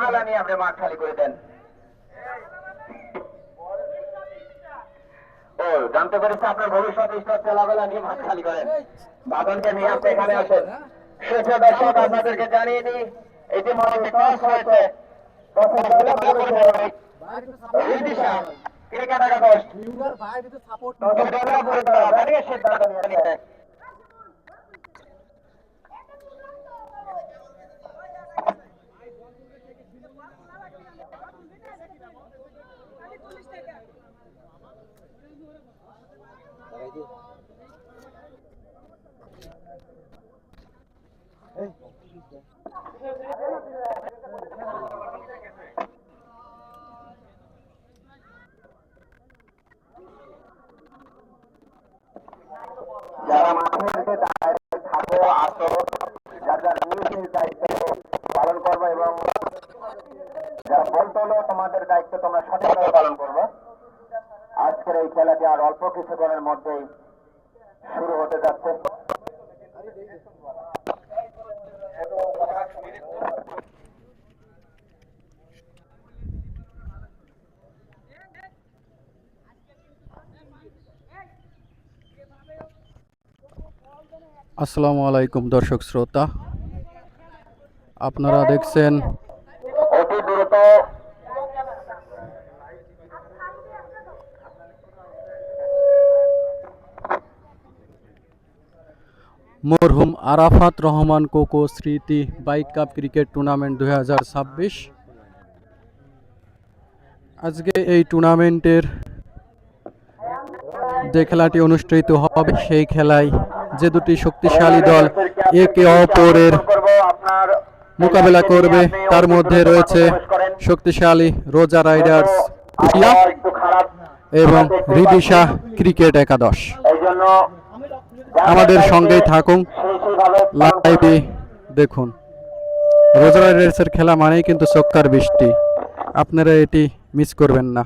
খেলাবেলা নিয়ে আপনি মাঠ খালি করে দেন। ও জানতে পেরেছি আপনার ভবিষ্যৎ ইচ্ছা খেলাবেলা নিয়ে মাঠ খালি করেন। বাদনকে নিয়ে আপনি এখানে আসেন। সেটা দর্শক আপনাদেরকে জানিয়ে দিই, ইতিমধ্যে টস হয়েছে। ক্রিকেট একাদশ সিদ্ধান্ত নিয়েছে। যারা মাঠে থাকো আসো, যার যার নিজ নিজ দায়িত্ব পালন করবো এবং যারা বল তোলো তোমাদের দায়িত্ব তোমরা সঠিকভাবে পালন করবো। আজকের এই খেলাটি আর অল্প কিছুক্ষণের মধ্যেই শুরু হতে যাচ্ছে। আসসালামু আলাইকুম দর্শক শ্রোতা, আপনারা দেখছেন অতি দ্রুত মরহুম আরাফাত রহমান কোকো স্মৃতি বাইক কাপ ক্রিকেট টুর্নামেন্ট 2026। আজকে এই টুর্নামেন্টের যে খেলাটি অনুষ্ঠিত হবে সেই খেলায় যে দুটি শক্তিশালী দল একে অপরের মোকাবেলা করবে তার মধ্যে রয়েছে শক্তিশালী রোজা রাইডার্স পুটিয়া এবং রিদিশা ক্রিকেট একাদশ। আমাদের সঙ্গেই থাকুন, লাইভে দেখুন। রোজা রাইডার্সের খেলা মানেই কিন্তু চক্কার বৃষ্টি, আপনারা এটি মিস করবেন না।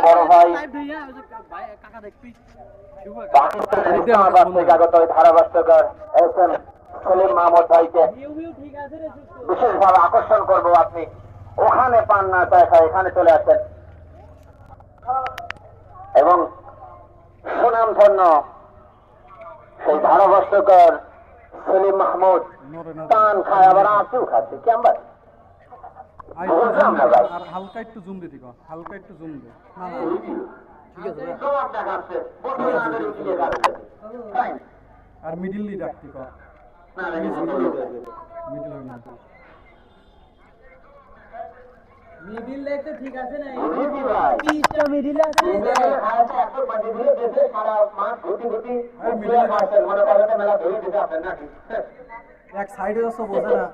বড় ভাই ধারাভাষ্যকার এস এম সলিম মাহমুদ ভাইকে বিশেষভাবে আকর্ষণ করবো। আপনি ওখানে পান না দেখা এখানে চলে আসেন এবং সুনাম ধন্য সেই ধারাভাষ্যকার সলিম মাহমুদ পান খায় আবার আঁচু খাচ্ছে কেমন হালকা একটু জুম দিতে, হালকা একটু জুম দে। আর মিডিল দিয়ে রাখতে কর, মিডিল লাইটটা ঠিক আছে না? পিচটা মিডিল আছে। এক সাইডে তো বোঝে না।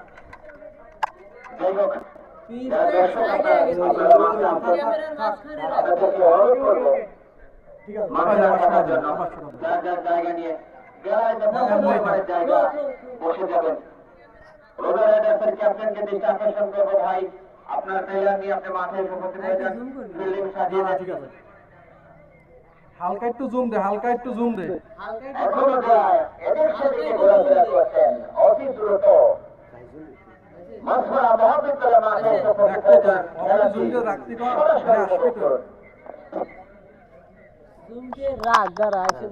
জায়গা নিয়ে বসে যাবেন। রোজা রাইডার্সের ক্যাপ্টেনকে দৃষ্টি আকর্ষণ করবো ভাই, আপনার ট্রেলার নিয়ে আপনি মাঠে উপস্থিত হয়ে যান। ফিল্ডিং সাজিয়ে দেন। ঠিক আছে, হালকা একটু জুম দে, হালকা একটু জুম দে। এখনো যায় এদের সেদিকে ঘোরাফেরা করছেন অতি দ্রুত মাসরা মহাবিদ্যালয় মাঠে উপস্থিত হয়ে যান। খেলাটি সরাসরি উপভোগ করুন। জুমকে রাগ যারা আছে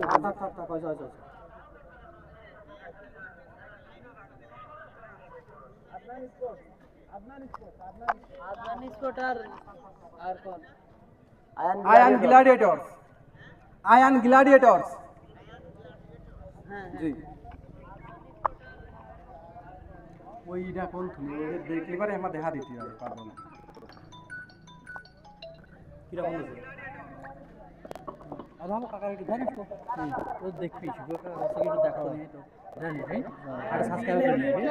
আদনান স্পট আর কোন আয়ান গ্ল্যাডিয়েটরস, আয়ান গ্ল্যাডিয়েটরস। হ্যাঁ জি, ওইটা কোন তুমি ওদের দেখলে পারে আমার দেখা দিতে হবে, পারবো না। কিরকম হয়েছে আদাম কাকা একটু জানিস তো ও দেখবি শুধু একটা রাস্তা একটু দেখো নি তো জানি ভাই আর সাবস্ক্রাইব করে নিবি।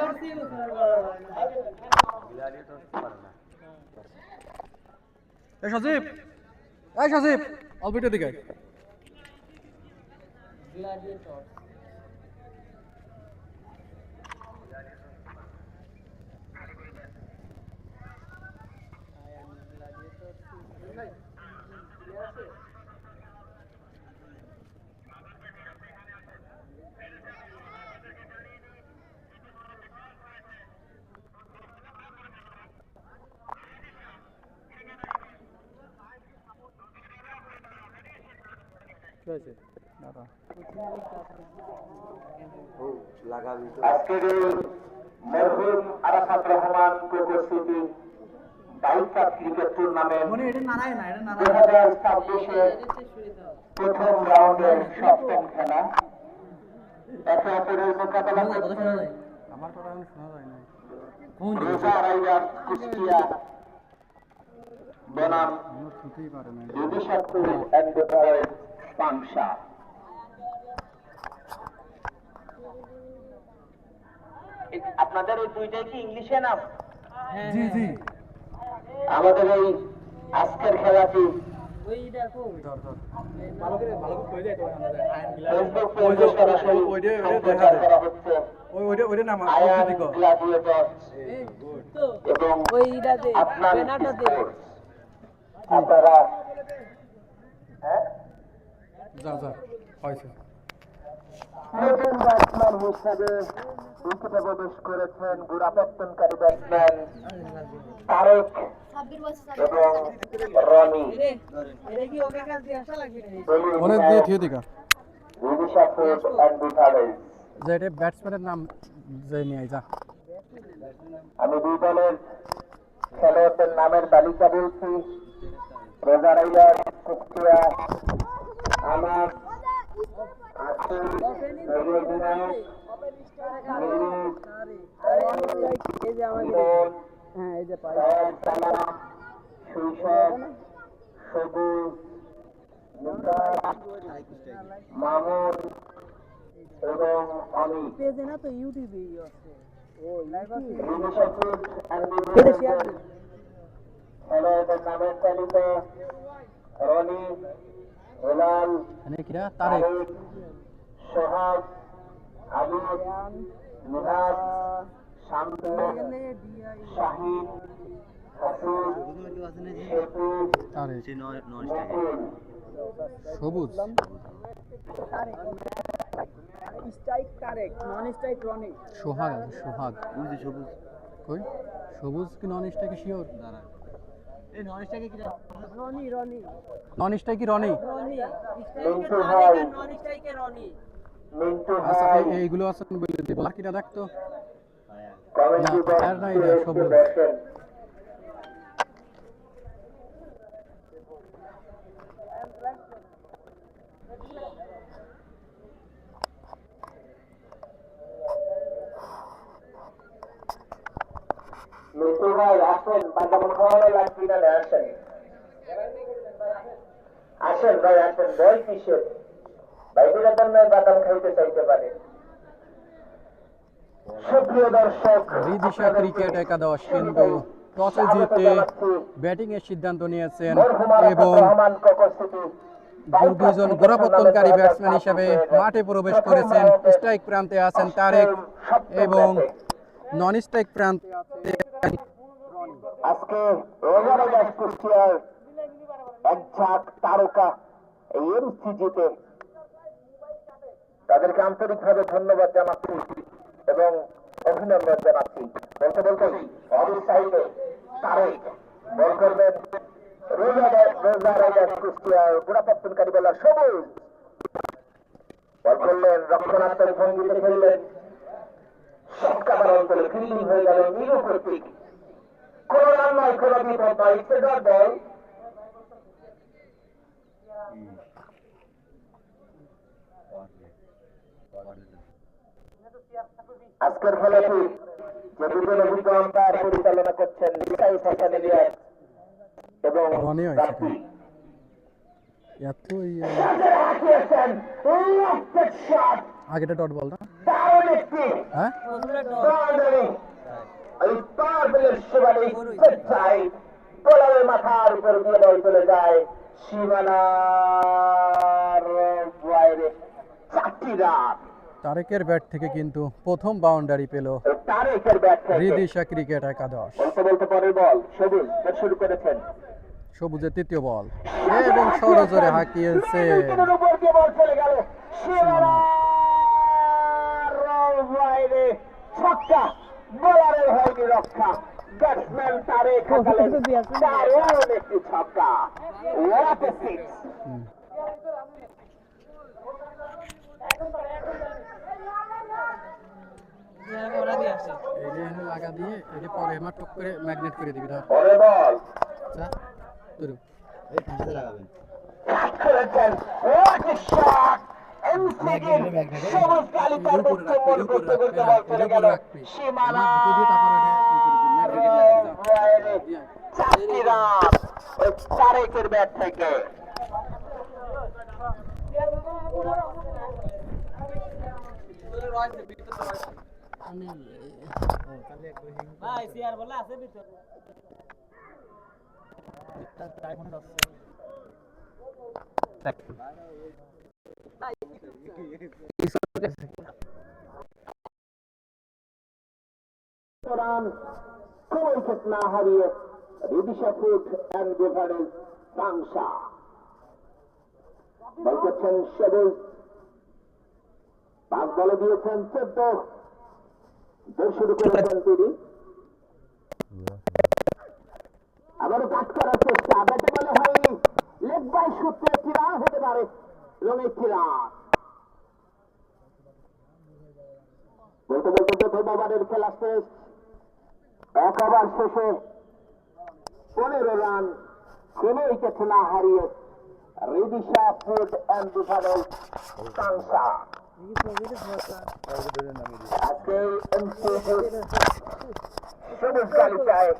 এই সজীব, এই সজীব, অল্প দিকে গ্ল্যাডিয়েটর আজকের এই মরহুম আরাফাত রহমান কোকো সিটি বাইকা ক্রিকেট টুর্নামেন্ট মনে এটা নারায় না, এটা নারায় 2026-এর প্রথম রাউন্ডের সপ্তম খেলা একে অপরের মোকাবেলা কথা করছে শোনা যায়। আমার কথা এখন শোনা যায় না। কোন দিকে? রোজা রাইডার কুষ্টিয়া বনাম আমার শুনতেই পারে না। যুদিশাপুর অ্যান্ড পাংশা। আপনাদের এই দুইটাই কি ইংলিশে নাম? জি জি। আমাদের এই আজকের খেলাটি ওই দেখো ধর ধর। ভালো করে কই দেয় তোমার আমাদের আয়ন গিলা ফেসবুক পেজে সরাসরি সম্প্রচার করা হচ্ছে। ওইটা নাম আয়ান গ্ল্যাডিয়েটর্স তো এবং ওইটাতে আপনার ব্যানারটাতে স্পোর্টস। আপনারা হ্যাঁ যা যা হয়েছে। নতুন ব্যাটসম্যান হিসেবে উইকেটে প্রবেশ করেছেন গোড়াপত্তনকারী ব্যাটসম্যান তারেক এবং রনি। এটা কি ওকে কাছে আসা লাগবে অনেক দিয়ে থিয়ে দিকা যুদিশাপুর অ্যান্ড বিথারেজ। যে এটা ব্যাটসম্যানের নাম যে নিয়ে যা। আমি দুই দলের খেলোয়াড়দের নামের তালিকা বলছি। রোজা রাইডার কুষ্টিয়া আমার আসল রেডিনা এই যে আমাদের মিলন হ্যাঁ এই যে পাই সালা শৈশব সবুজ নিকাশ মামুন এবং অমিত। পেজে না তো ইউটিউবে আছে ও লাইভ আছে যুদিশাপুর অ্যান্ড এটা শেয়ার বিথারেজ খেলোয়াড়দের নামের তালিকা রনি হেলাল মানে কিরা তারেক তারেক সোহাগ আলিফ নিহাদ শান্ত Shahid Hasib Shepu Tarek Mukul Sabuj strike Tarek non strike Roni Sohag আছে সোহাগ সবুজ কই সবুজ কি নন স্ট্রাইকে শিওর এই নয়েজটাকে কি রনি রনি নন স্ট্রাইকি রনি রনি মিন্টু স্ট্রাইকের ভাই। তারেক আর নন স্ট্রাইকের রনি মিন্টু আচ্ছা ভাই এইগুলো আছে বলে দিব বাকিটা দেখতো কমেন্ট্রি না, আর নাই রে, বক্সে সবুজ। দেখেন মিন্টু ভাই আসেন বাদাম খাওয়ানো লাগবে না আসেন আসেন ভাই আসেন বই কিসের ভাই বিরাদার নয় বাদাম খাইতে চাইতে পারে। সুপ্রিয় দর্শক রিদিশা ক্রিকেট একাদশ কিন্তু টসে জিতে ব্যাটিং এর সিদ্ধান্ত নিয়েছেন এবং দুইজন গোড়াপত্তনকারী ব্যাটসম্যান হিসেবে মাঠে প্রবেশ করেছেন। স্ট্রাইক প্রান্তে আছেন তারেক এবং নন স্ট্রাইক প্রান্তে আছেন আজকে রোজা রাইডার্স কুষ্টিয়ার এক ঝাঁক তারকা এই এমসিজিতে তাদেরকে আন্তরিকভাবে ধন্যবাদ জানাচ্ছি এবং অভিনন্দন জানাচ্ছি। বলতে বলতে অফ সাইডে তারেক বল করবেন রোজা রাইডার্স কুষ্টিয়ার গোড়াপত্তনকারী বলার সবুজ বল করলেন রক্ষণাত্মক ভঙ্গিতে খেললেন সবকাবার অঞ্চলে ফিল্ডিং হয়ে গেল নিরু কর্তৃক। কোন রান নয় কোন বিপদ নয় ইচ্ছে বল আজকের খেলাটি যে দুজন অভিজ্ঞ আম্পায়ার পরিচালনা করছেন বিকাশ হাসান ইলিয়াস এবং রনি হয়েছে রাফি। এত তাদের হাঁকিয়েছেন left shot, আগেটা ডট বল না দারুণ একটি হ্যাঁ boundary। এই পারবেলের সীমানে চাই বোলারের মাথার উপর দিয়ে বল চলে যায় সীমানার বাইরে। 4টি রান তারেকের ব্যাট থেকে কিন্তু প্রথম বাউন্ডারি পেল তারেকের ব্যাট থেকে। রিদিশা ক্রিকেট একাদশ। বলতে বলতে পরের বল সবুজ ব্যাট শুরু করেছেন সবুজের তৃতীয় বল এবং সরজরে হাঁকিয়েছে উইকেটের উপর দিয়ে বল চলে গেল সীমানার বাইরে। ছক্কা বোলারের হয়নি রক্ষা ব্যাটসম্যান তারেক হাঁকালেন দারুণ একটি ছক্কা। What a six! এই যে এখানে লাগা দিয়ে এটা পরে আমার টক করে ম্যাগনেট করে দিবি ধর পরের বল আচ্ছা ধরো করেছেন হোয়াট এ শট এমসিগিন সবুজ কালি তার গোল করতে করতে বল চলে গেল সীমানা চারটি রান ওই তারেকের ব্যাট থেকে ভাই সিআর বলে আছে ভিতর রান কোন উইকেট না হারিয়ে রিদিশা ফুড অ্যান্ড বেভারেজ তাংশা বল করছেন সবুজ 5 বলে দিয়েছেন 14 দৌড় শুরু করেছেন তিনি আবারও কাট করার চেষ্টা ব্যাটে বলে হয়নি লেগ বাই সূত্রে একটি রান হতে পারে এবং একটি রান বলতে বলতে প্রথম ওভারের খেলা শেষ 1 ওভার শেষে 15 রান কোন উইকেট না হারিয়ে রিদিশা ফুড অ্যান্ড বেভারেজ তাংশা আজকে সবুজ গালিচায়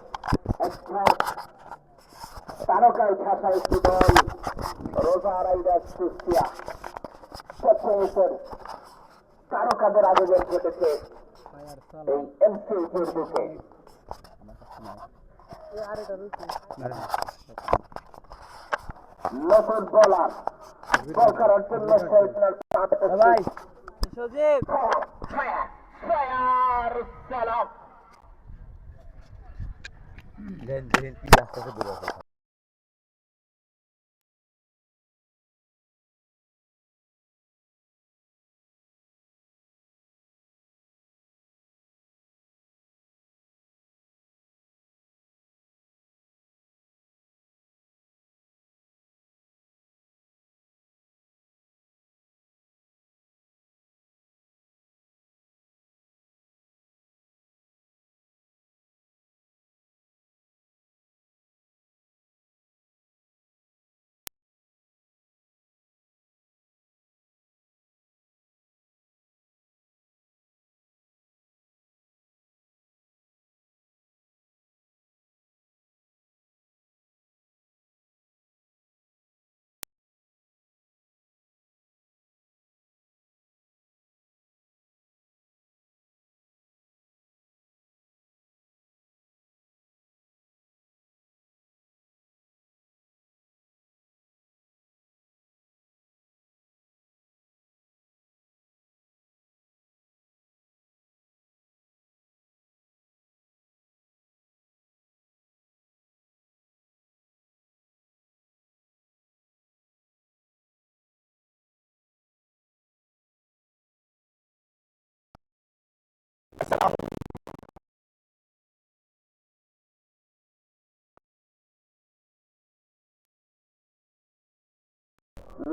একটা তারকায় ঠাসা একটি দল রোজা রাইডার্স কুষ্টিয়া সবশেষের তারকাদের আবেদন ঘটেছে এই এমসিউর বুকে নতুন বোলার বল করার জন্য শহীদুল ভাই সজীব সালাম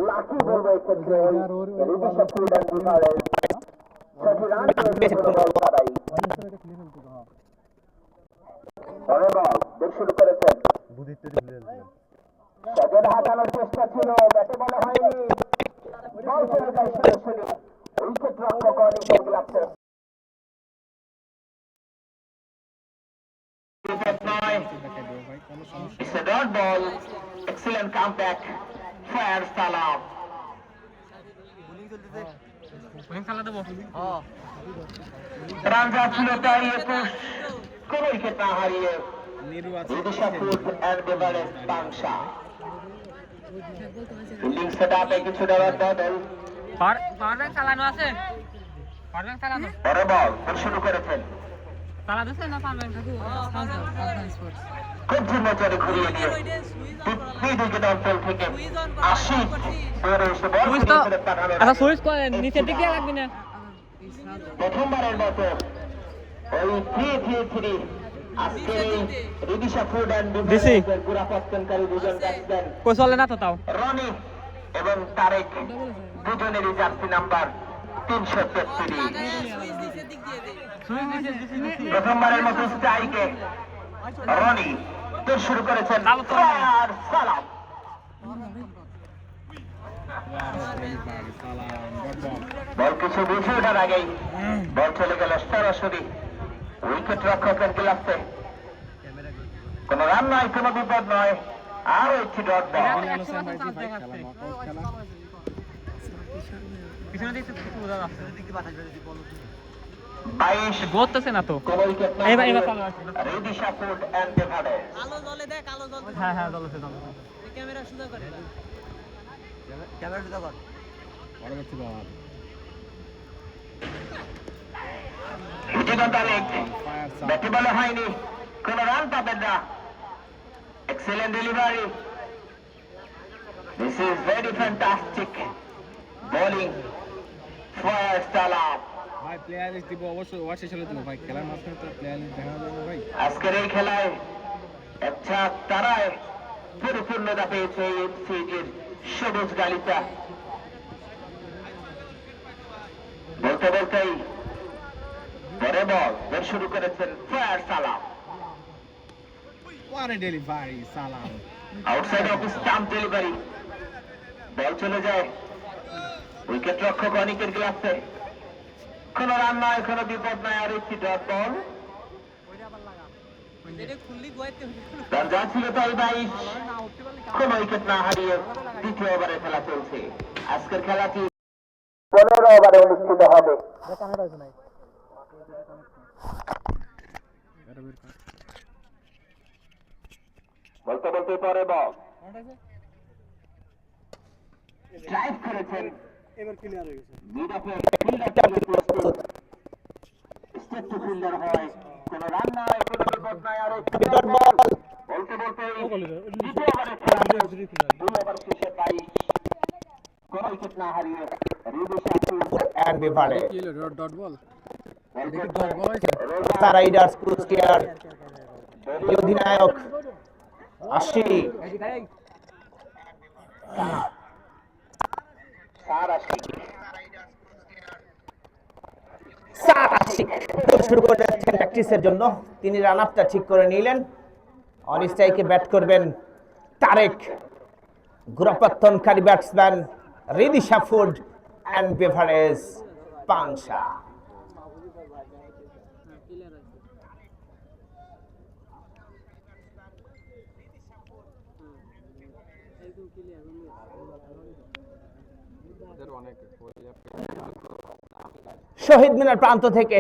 লাকি বলবো এক্ষেত্রে Ridisha food and beverage 6 run করেছে বল ছাড়াই পরের বল দৌড় শুরু করেছেন সজল হাঁটানোর চেষ্টা ছিল ব্যাটে বলে হয়নি বল চলে যায় সরাসরি উইকেট রক্ষক অনিকের গ্লাভসে It's a dot ball. Excellent comeback. Fire Salam. Run যাচ্ছিল তাই 21 কোন উইকেট না হারিয়ে রিদিশা ফুড অ্যান্ড বেভারেজ তাংশা ফিল্ডিং সেট আপে কিছু দেওয়ার বদল পাওয়ার ব্যাংক চালানো আছে পাওয়ার ব্যাংক চালানো পরে বল শুরু করেছেন চালা দিছে না পাওয়ার ব্যাংক থাকু খুব ঝুমচারে ঘুরিয়ে দিয়ে দুই অঞ্চল থেকে 80 দৌড়ে এসে বল ফিরে পাঠানো আচ্ছা সুইচ করেন নিচের দিকে লাগবে না প্রথমবারের মতো ওই 3-3-3 আজকে রিদিশা ফুড অ্যান্ড বেভারেজের পুরাপত্তনকারী দুজন ব্যাটসম্যান কই চলে না তো তাও রনি এবং তারেক দুজনেরই জার্সি নাম্বার 333 প্রথমবারের মতো স্ট্রাইকে রনি তো শুরু করেছেন ফায়ার সালাম। বল কিছু বুঝে ওঠার আগেই বল চলে গেল সরাসরি উইকেট রক্ষকের গ্লাভসে। কোন রান নয়, কোন বিপদ নয়, আরো একটি ডট বল। পিছনে দেখতে কিছু বোঝা যাচ্ছে বাইশ বলতেছে না তো কোন উইকেট না এবার হারিয়ে চালু আছে রিদিশা ফুড এন্ড বেভারেজ। হ্যাঁ হ্যাঁ চলছে ক্যামেরা সোজা করে হিটিগত লেগ ব্যাটে বলে হয়নি, কোন রান পাবেন না। Excellent delivery, this is very fantastic bowling fire সালাম। ভাই প্লেয়ার লিস্ট দিব অবশ্যই ওয়াশে চলে দেবো ভাই, খেলার মাঝখানে তো প্লেয়ার লিস্ট দেখা যাবে না ভাই। আজকের এই খেলায় একটা তারায় পরিপূর্ণতা পেয়েছে এমসিজির সবুজ গালিচা। বলতে বলতেই পরে বল বের শুরু করেছেন ফায়ার সালাম। ওয়ারে ডেলিভারি সালাম। আউটসাইড অফ স্টাম্প ডেলিভারি, বল চলে যায় উইকেট রক্ষক অনিকের গ্লাভসে। কোন রান নয়, কোন বিপদ নয়, আর একটি ডট বল। রান যা ছিল তাই 22, কোন উইকেট না হারিয়ে দ্বিতীয় ওভারে খেলা চলছে। আজকের খেলাটি 15 ওভারে অনুষ্ঠিত হবে। বলতে বলতে পরে বল ড্রাইভ করেছেন, এবার ক্লিয়ার হয়ে গেছে স্টেট টু ফিল্ডার হয়, কোন রান নয়, কোন বিপদ নয়, আর একটি ডট বল। বলতে বলতে দ্বিতীয় ওভারে খেলা চলছে। 2 ওভার শেষে 22, কোন উইকেট না হারিয়ে রিদিশা ফুড এন্ড বেভারেজ। কি হলো ডট বল? রোজা রাইডার্স কুষ্টিয়ার অধিনায়ক 80 শুরু করে যাচ্ছেন প্র্যাকটিসের জন্য। তিনি রান আপটা ঠিক করে নিলেন। অন স্ট্রাইকে ব্যাট করবেন তারেক, গোড়াপত্তনকারী batsman Ridisha food and beverage Pangsha. Shaheed Minar প্রান্ত থেকে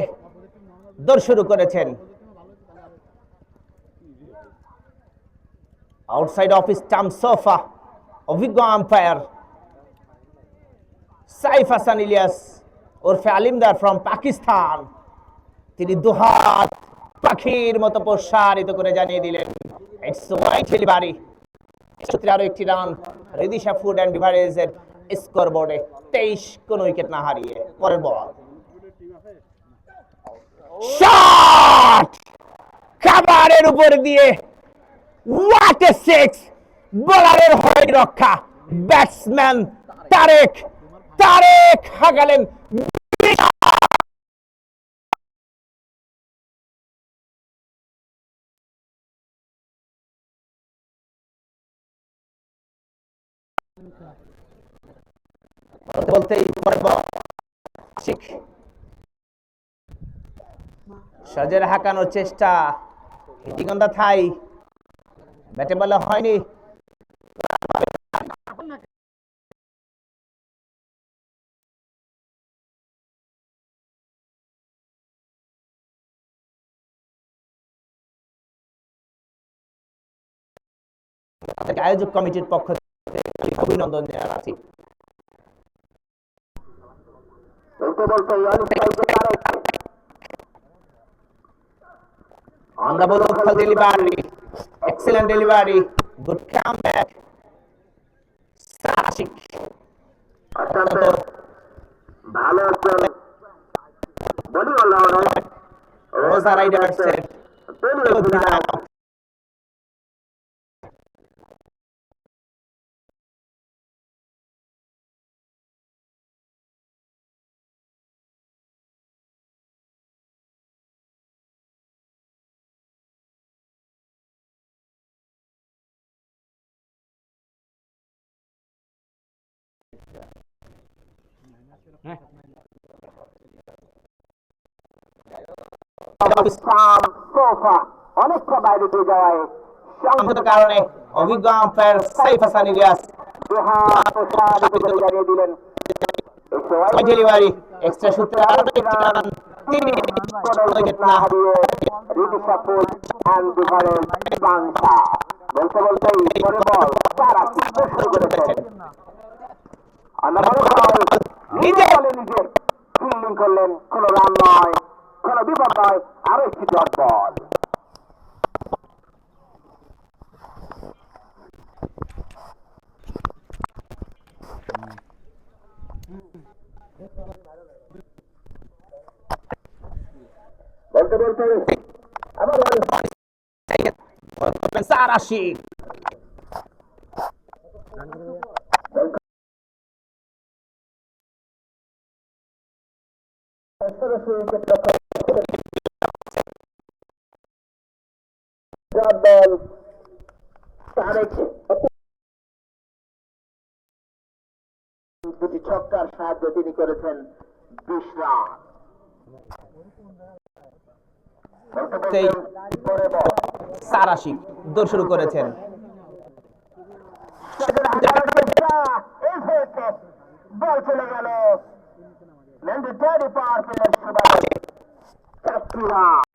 দৌড় শুরু করেছেন আউটসাইড অফ স্টাম্প সোফা অভিজ্ঞ আম্পায়ার সাইফ হাসান ইলিয়াস ওরফে আলিমদার ফ্রম পাকিস্তান। তিনি দুহাত পাখির মতো প্রসারিত করে জানিয়ে দিলেন ইটস ওয়াইড ডেলিভারি। আরো একটি রান রিদিশা ফুড এন্ড বেভারেজের স্কোরবোর্ডে 23, কোন উইকেট না হারিয়ে। পরের বল শট খাবারের উপর দিয়ে, হোয়াট এ সিক্স! বোলারের হয় রক্ষা, ব্যাটসম্যান তারেক হাঁকালেন বলতেই সজের হাঁকানোর চেষ্টা, হিটিগন্ধা থাই, ব্যাটে বলে হয়নি। আয়োজক কমিটির পক্ষ থেকে অভিনন্দন জানাচ্ছি। On the ball of delivery, excellent delivery, good comeback. Sashik. ভালো বলি রোজা রাইডার্স হ্যাঁ সোফা অনেকটা বাইরে দিয়ে যাওয়ায় সংগত কারণে অভিজ্ঞ আম্পায়ার সাইফ হাসান ইলিয়াস প্রসারিত করে জানিয়ে দিলেন ডেলিভারি এক্সট্রা সূত্রে আরো একটি রান তিনি উইকেট না হারিয়ে বলতে বলতেই পরে বল তারা শুরু করেছেন নিজে বলে নিজে ফিল্ডিং করলেন, কোন রান নয়, কোন বিপদ নয়, আরো একটি ডট বল। বলতে বলতে আবার সার আশিক বল তারেক দুটি ছক্কার সাহায্যে তিনি করেছেন 20 রান। সার আশিক দৌড় শুরু করেছেন বল চলে গেল ম্যান্ডেটরি পাওয়ার প্লেয়ার সুবাদে 4 রান।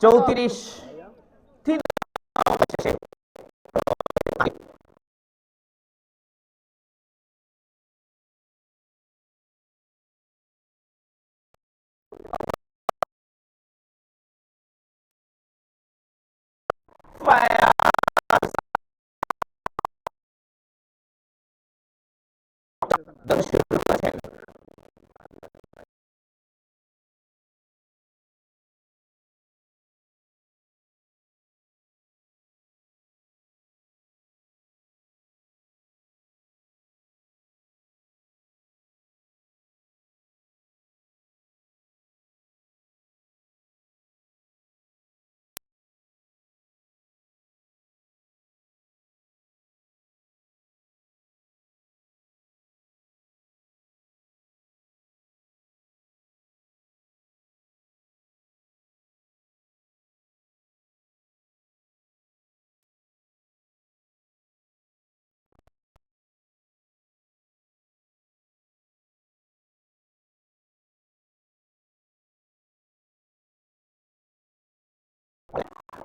চৌত্রিশ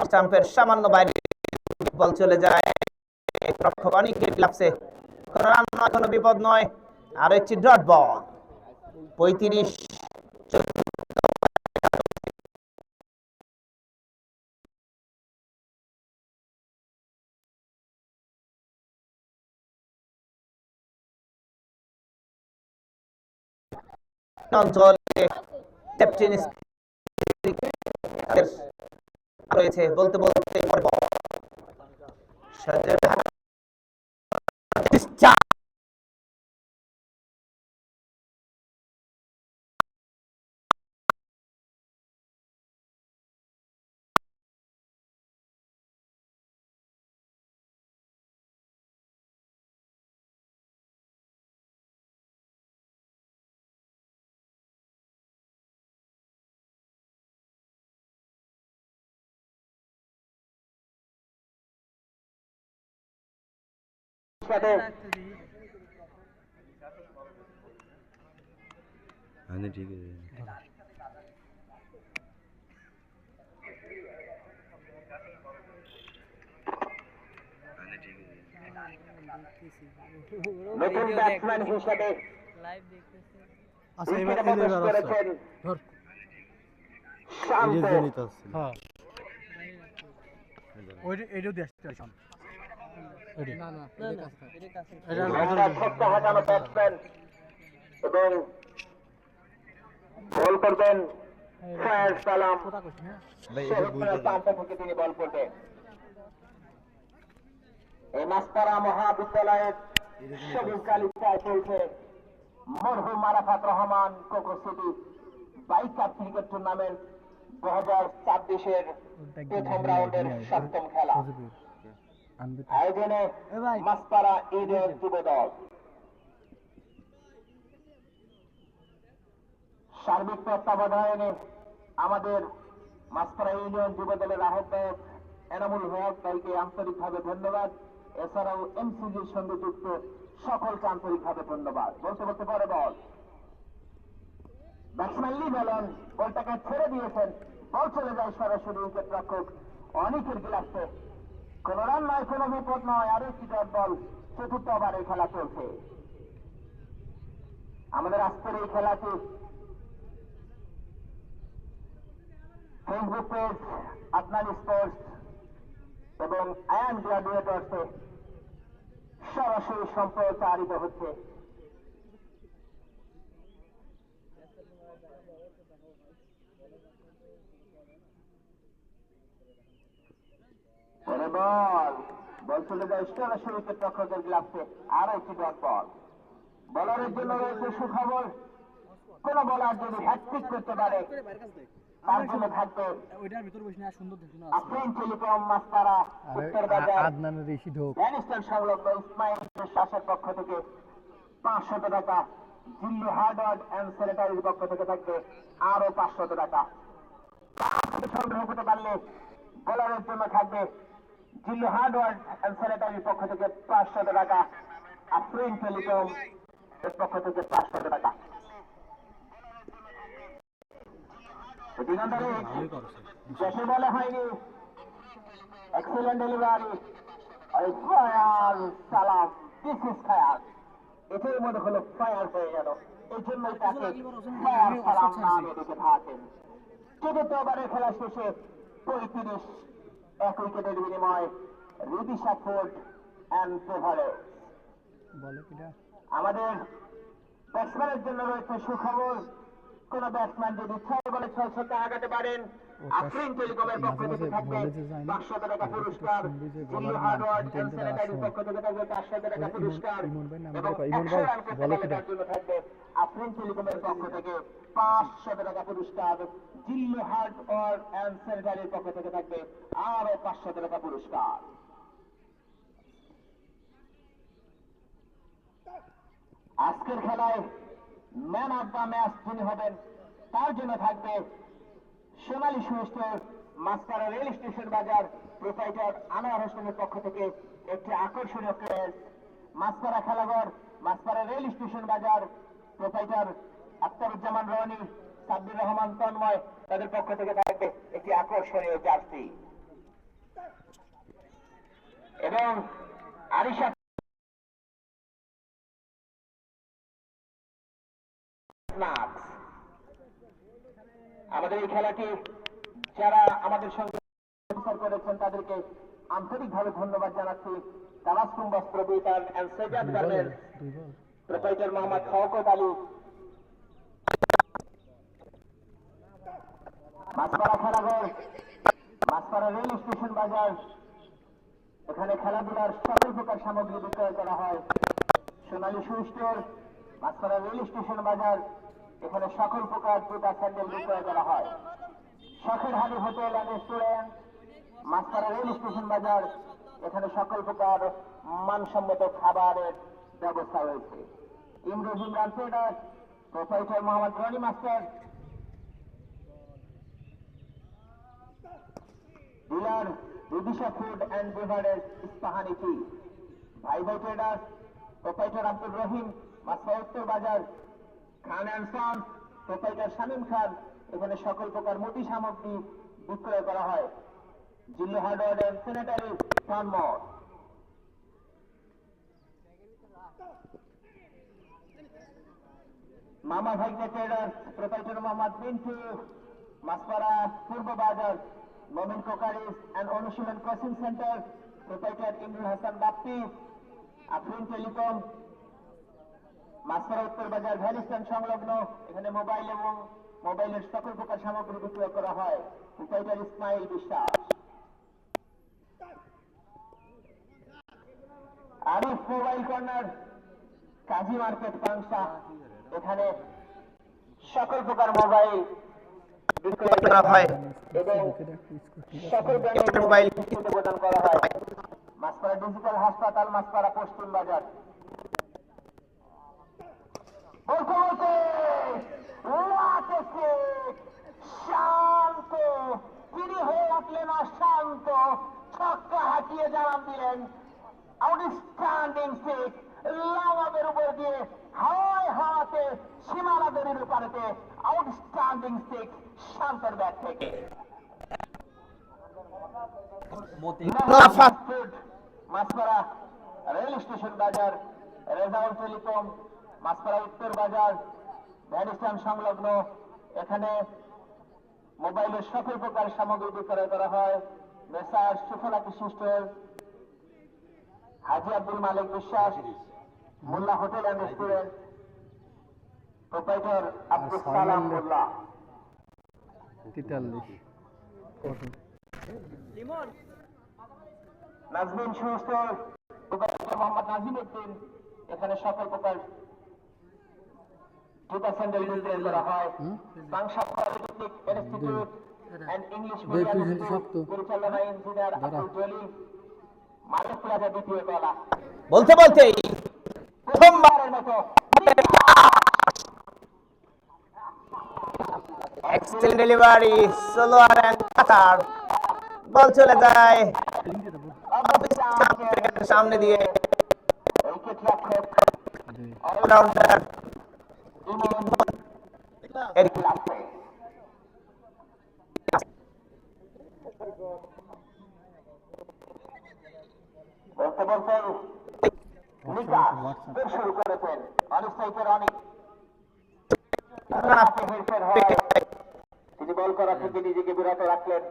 স্টাম্পের সামান্য বাইরে বল চলে যায় রক্ষক অনেকের গ্লাভসে রান নয়, কোনো বিপদ নয়, আরো একটি ডট বল 35 অঞ্চলে ক্যাপ্টেন রয়েছে বলতে বলতে ঠিক আছে। নতুন ব্যাটসম্যান হিসেবে করেছেন শান্ত। হ্যাঁ ওই এটাও দেখতে লম্বা ছক্কা হাঁকানো ব্যাটসম্যান এবং বল করবেন ফয়াজ সালাম। শেরপুরের প্রান্ত থেকে তিনি বল করবেন। এই মাস্তারা মহাবিদ্যালয়ের সবুজ গালিচায় চলছে মরহুম Arafat Rahman Koko city bike cup cricket tournament 2024-এর প্রথম রাউন্ডের 7ম খেলা। আয়োজনে মাস্তারা ঈদের যুব দল। সার্বিক তত্ত্বাবধানে আমাদের মাস্তারা ইউনিয়ন যুব দলের আহ্বায়ক এনামুল হক ভাইকে আন্তরিকভাবে ধন্যবাদ। এছাড়াও এমসিজির সঙ্গে যুক্ত সকলকে আন্তরিকভাবে ধন্যবাদ। বলতে বলতে পরে বল ব্যাটসম্যান লি বলেন, বলটাকে ছেড়ে দিয়েছেন, বল চলে যায় সরাসরি উইকেট রক্ষক অনেকের গিলাসে। কোন রান নয়, কোন বিপদ নয়, আরো একটি ডট বল। চতুর্থ ওভারে খেলা চলছে। আমাদের আজকের এই খেলাটি ফেসবুক পেজ আপনার স্পোর্টস এবং আয়ান গ্রাজুয়েটর্সে সরাসরি সম্প্রচারিত হচ্ছে। বল চলে যায় সরাসরি উইকেট রক্ষকের গ্লাভসে। আরো একটি ডট বল। বলারের জন্য রয়েছে সুখবর, কোন বলার যদি হ্যাটট্রিক করতে পারে তার জন্য থাকবে আফরিন টেলিকম মাস্তারা উত্তর বাজার ব্যারিস্টার সংলগ্ন ইসমাইল শ্বাসের পক্ষ থেকে 500 টাকা, জিল্লু হার্ডওয়ার্ড অ্যান্ড স্যানিটারির পক্ষ থেকে থাকবে আরো 500 টাকা। সংগ্রহ করতে পারলে বলারের জন্য থাকবে জিল্লু হার্ডওয়ার্ড অ্যান্ড স্যানিটারির পক্ষ থেকে 500 টাকা, আফরিন টেলিকম এর পক্ষ থেকে 500 টাকা। শেষে বলা হয়নি, এক্সেলেন্ট ডেলিভারি, ফায়ার সালাম, দিস ইজ ফায়ার। এটার মধ্যে হলো ফায়ার হয়ে গেল, এই জন্যই তাকে ফায়ার সালাম নামে ডেকে থাকেন। চতুর্থ ওভারের খেলা শেষে 35 এক উইকেটের বিনিময়ে রিদিশা ফোর্ড অ্যান্ড ফেভারে। আমাদের ব্যাটসম্যানের জন্য রয়েছে সুখবর, কোন ব্যাটসম্যান যদি 6 বলে 6 ছক্কা আগাতে পারেন আফরিন টেলিকমের পক্ষ থেকে থাকবে 500 টাকা পুরস্কার, জিল্লু হার্ডওয়ার্ড অ্যান্ড স্যানিটারির পক্ষ থেকে থাকবে 500 টাকা পুরস্কার এবং 100 রান করতে পারলে তার জন্য থাকবে আফরিন টেলিকমের পক্ষ থেকে 500 টাকা পুরস্কার, জিল্লু হার্ডওয়ার্ড অ্যান্ড স্যানিটারির পক্ষ থেকে থাকবে আরো 500 টাকা পুরস্কার। আজকের খেলায় ম্যান অফ দ্য ম্যাচ যিনি হবেন তার জন্য থাকবে সোনালী সুইস্টের মাস্টারা রেল স্টেশন বাজার প্রোপাইটার আনোয়ার হোসেনের পক্ষ থেকে একটি আকর্ষণীয় ক্রেজ। মাস্টারা খেলাঘর মাস্টারা রেল স্টেশন বাজার প্রোপাইটার আখতারুজ্জামান রনি, সাব্বির রহমান তন্ময়, তাদের পক্ষ থেকে থাকবে একটি আকর্ষণীয় জার্সি এবং আরিশা আমাদের এই খেলাটি যারা আমাদের সঙ্গে করেছেন তাদেরকে আন্তরিকভাবে ধন্যবাদ জানাচ্ছি। Tabassum Bastra Bitan and Sejad garments proprietor Mohammad Shawkat Ali. Machhpara Khelaghar Machhpara rail station বাজার, এখানে খেলাধুলার সকল প্রকার সামগ্রী বিক্রয় করা হয়। Sonali shoe store Machhpara rail station বাজার, এখানে সকল প্রকার জুতা স্যান্ডেল বিক্রয় করা হয়। শখের হালি hotel and restaurant Machhpara rail station বাজার, এখানে সকল প্রকার মানসম্মত খাবারের ব্যবস্থা রয়েছে। Imroz Imran traders proprietor Mohammad Roni master, dealer Bidisha food and beverage Ispahani tea. Bhai Bhai traders proprietor Abdur Rahim Machhpara উত্তর বাজার। Khan and sons proprietor Shamim Khan, এখানে সকল প্রকার মুদি সামগ্রী বিক্রয় করা হয়। জিল্লু হার্ডওয়ার্ড অ্যান্ড স্যানিটারি টনমোর। মামা ভাইকে ট্রেডার্স প্রোপাইটার মোহাম্মদ মিন্টু মাছপাড়া পূর্ব বাজার। মোমিন কোকারিস অ্যান্ড অনুশীলন coaching centre proprietor Imrul Hasan Bappi, Afrin telecom, Machpara উত্তর বাজার ভ্যান স্ট্যান্ড সংলগ্ন। এখানে মোবাইল এবং মোবাইলের সকল প্রকার সামগ্রী বিক্রয় করা হয়। প্রোপাইটার ইসমাইল বিশ্বাস, আরিফ মোবাইল কর্নার, কাজী মার্কেট পাংশা। এখানে সকল প্রকার মোবাইল বিক্রয় করা হয় এবং সকল ব্র্যান্ডের মোবাইল প্রদান করা হয়। মাছপাড়া ডিজিটাল হাসপাতাল, মাছপাড়া পশ্চিম বাজার। বলতে বলতে শান্ত, তিনি হয়ে উঠলেন অশান্ত, ছক্কা হাঁটিয়ে জানান দিলেন। আউটস্ট্যান্ডিং সিক, লাগাবের উপর দিয়ে হাওয়ায় হাওয়াতে সীমানা দড়ির উপারেতে আউটস্ট্যান্ডিং সিক শান্তের ব্যাট থেকে। মাছপাড়া রেল স্টেশন বাজার, রেজাউল টেলিকম, মাছপাড়া উত্তর বাজার ভ্যান স্ট্যান্ড সংলগ্ন। এখানে মোবাইলের সকল প্রকার সামগ্রী বিক্রয় করা হয়। মেসার সুফলা কৃষি store, Haji Abdul Malik Biswas, Molla hotel and restaurant, proprietor Abdul Salam Molla. 43 Nazmin shoe store, proprietor Mohammad Nazimuddin. এখানে সকল প্রকার জুতা স্যান্ডেল বিক্রয় করা হয়। Pangsha polytechnic institute and English medium school, পরিচালনা ইঞ্জিনিয়ার আব্দুল জলিল, মালিক প্লাজা দ্বিতীয় তলা। বলতে বলতেই প্রথমবারের মতো এক্সেলেন্ট ডেলিভারি, সোলোয়ার এন্ড কাতার। বল চলে যায় সামনে দিয়ে। উইকেট রক্ষক অলরাউন্ডার ইমন এরিক লাফে। বলতে বলতে নিকাশ বের শুরু করেছেন। অনিশ্চয়তার অনেক হেরফের হয়। তিনি বল করা থেকে নিজেকে বিরত রাখলেন।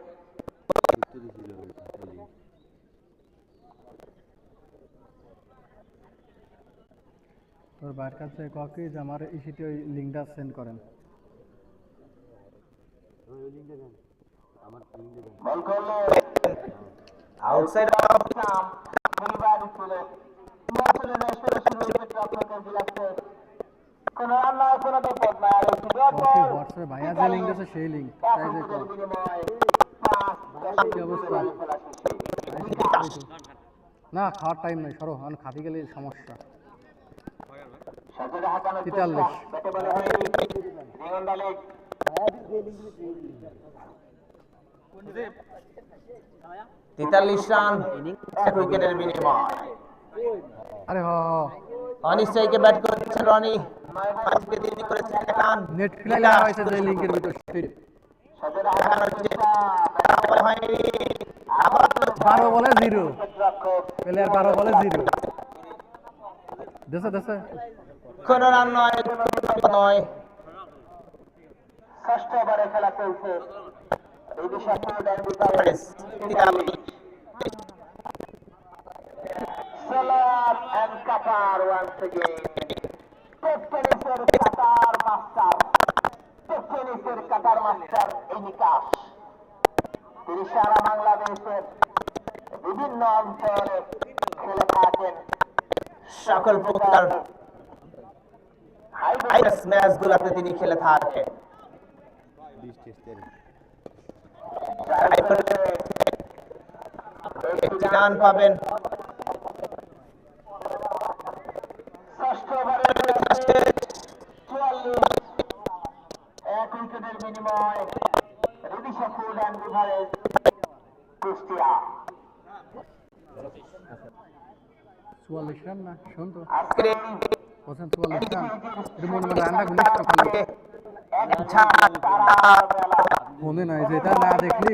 তোর ভাইয়ের কাছে কাকে যে আমার ইসিতে ওই লিঙ্কটা সেন্ড করেন। বল করলে আউটসাইড ইসলাম খেলিবার ছিল। বল চলে যায় সরাসরি উইকেট রক্ষকের বিলাসে। কোন রান নয়, কোন বিপদ নয়। আর একটি ডট ওকে বল। হোয়াটসঅ্যাপে ভাইয়া যে লিঙ্ক আছে সেই লিঙ্ক তাই যে কর। বিনিময় পাঁচ কি অবস্থা? না খাওয়ার টাইম নাই, সরো আমি খাবি গেলে সমস্যা। 43 43 রান, এক উইকেটের বিনিময়। আরে হ অনিশ্চয়কে ব্যাট করেছেন রনি, পাঁচকে তিনি করেছেন এক রান। নেট ফ্লাই লাগা হয়েছে যে লিঙ্কের ভিতর সেই 12 বলে 0 প্লেয়ার 12 বলে 0 দেশে দেশে কোন রান নয়, নয়। ষষ্ঠ ওভারে খেলা চলছে। Solar and Qatar once again. টেনিসের কাতার মাস্টার, টেনিসের কাতার মাস্টার এই নিকাশ। তিনি সারা বাংলাদেশের বিভিন্ন অঞ্চলে খেলে থাকেন। সকল প্রকার হাইরাস ম্যাচ গুলাতে তিনি খেলে থাকেন। একটি রান পাবেন। ষষ্ঠ ওভারে 44, এক উইকেটের বিনিময় Ridisha food and বিভারেজ Kushtia. 44 run না শুন তো আজকের এই বলছেন 44 রান এটা মনে মনে রান্না গুলি তো খালি মনে নাই যেটা না দেখলি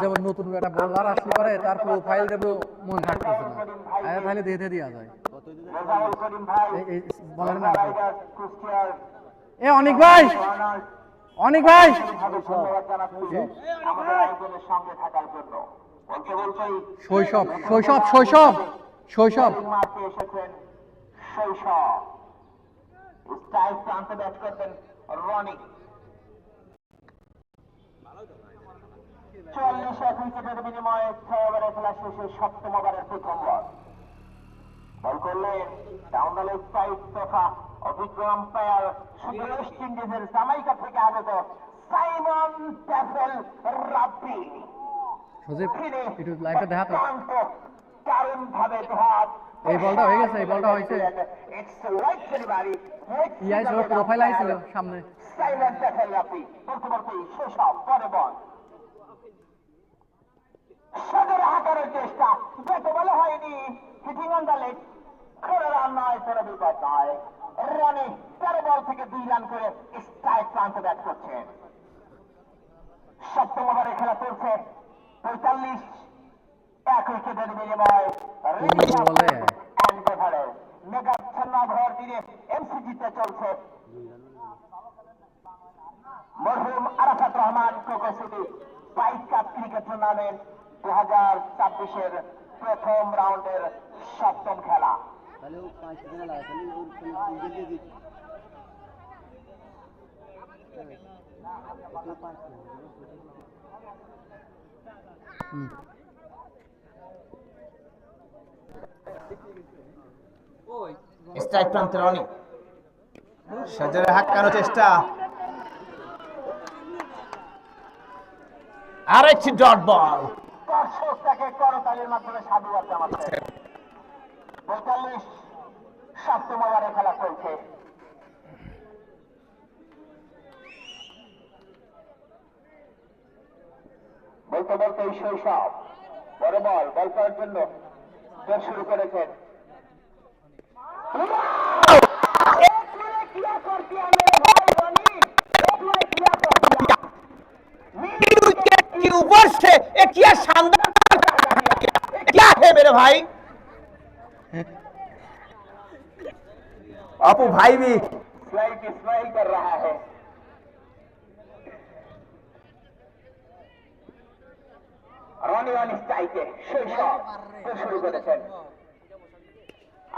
যেমন নতুন একটা বলার আসলে পারে তার প্রোফাইল দেব মন থাকতেছে না আয়া তাহলে দিয়ে দেওয়া যায় রেজাউল করিম ভাই, এই বলেন না রাইডার্স কুষ্টিয়ার এ অনেক ভাই অনেক ভাই ধন্যবাদ জানাচ্ছি আমাদের আয়োজনের সঙ্গে থাকার জন্য। বলতে বলতেই শৈশব শৈশব শৈশব শৈশব মারতে এসেছেন শৈশব। স্ট্রাইক প্রান্তে ব্যাট করবেন রনি। 44 উইকেটের বিনিময়ে 6 ওভারে খেলা শেষে 7ম ওভারের প্রথম বল। বল করলেন ডাউন দ্য লেগ সাইড তথা অভিজ্ঞ আম্পায়ার শুধু ওয়েস্ট ইন্ডিজের জামাইকা থেকে আগত সাইমন ট্যাফেল রাব্বি। সজীব একটু লাইভটা দেখা তো। দারুণ ভাবে হাত এই বলটা হয়ে গেছে, এই বলটা হয়েছে। ইয়াই ওর প্রোফাইল আইছিল সামনে। সাইমন ট্যাফেল রাব্বি বলতে বলতেই শেষ পরে বল। সদর হাঁকানোর চেষ্টা, ব্যাটে বলা হয়নি, হিটিং অন দ্য লেগ। কোনো রান নয়, কোনো বিপদ নয়। রানে 13 বল থেকে 2 রান করে স্ট্রাইক প্রান্তে ব্যাট করছেন। 7ম ওভারে খেলা চলছে। 45 উইকেটের বিনিময়ে মেঘাচ্ছন্ন আবহাওয়ার দিনে এমসিজিতে চলছে মরহুম Arafat Rahman Koko city bike cup cricket tournament 2026-এর প্রথম রাউন্ডের 7ম খেলা। স্ট্রাইক প্রান্তে রনি, সাজের হাঁকানোর চেষ্টা, আর একটি ডট বল। দর্শক তাকে করতালির মাধ্যমে সাধুবাদ জানাচ্ছে। 45 7ম ওভারে খেলা চলছে। বলতে বলতে এই শৈশব বড় বল করার জন্য বের শুরু করেছেন। के ऊपर से एक किया शानदार, क्या है मेरे भाई? अपू भाई भी स्माइल कर रहा है। রনি ওয়ান স্ট্রাইকে শৈশব শুরু করেছেন।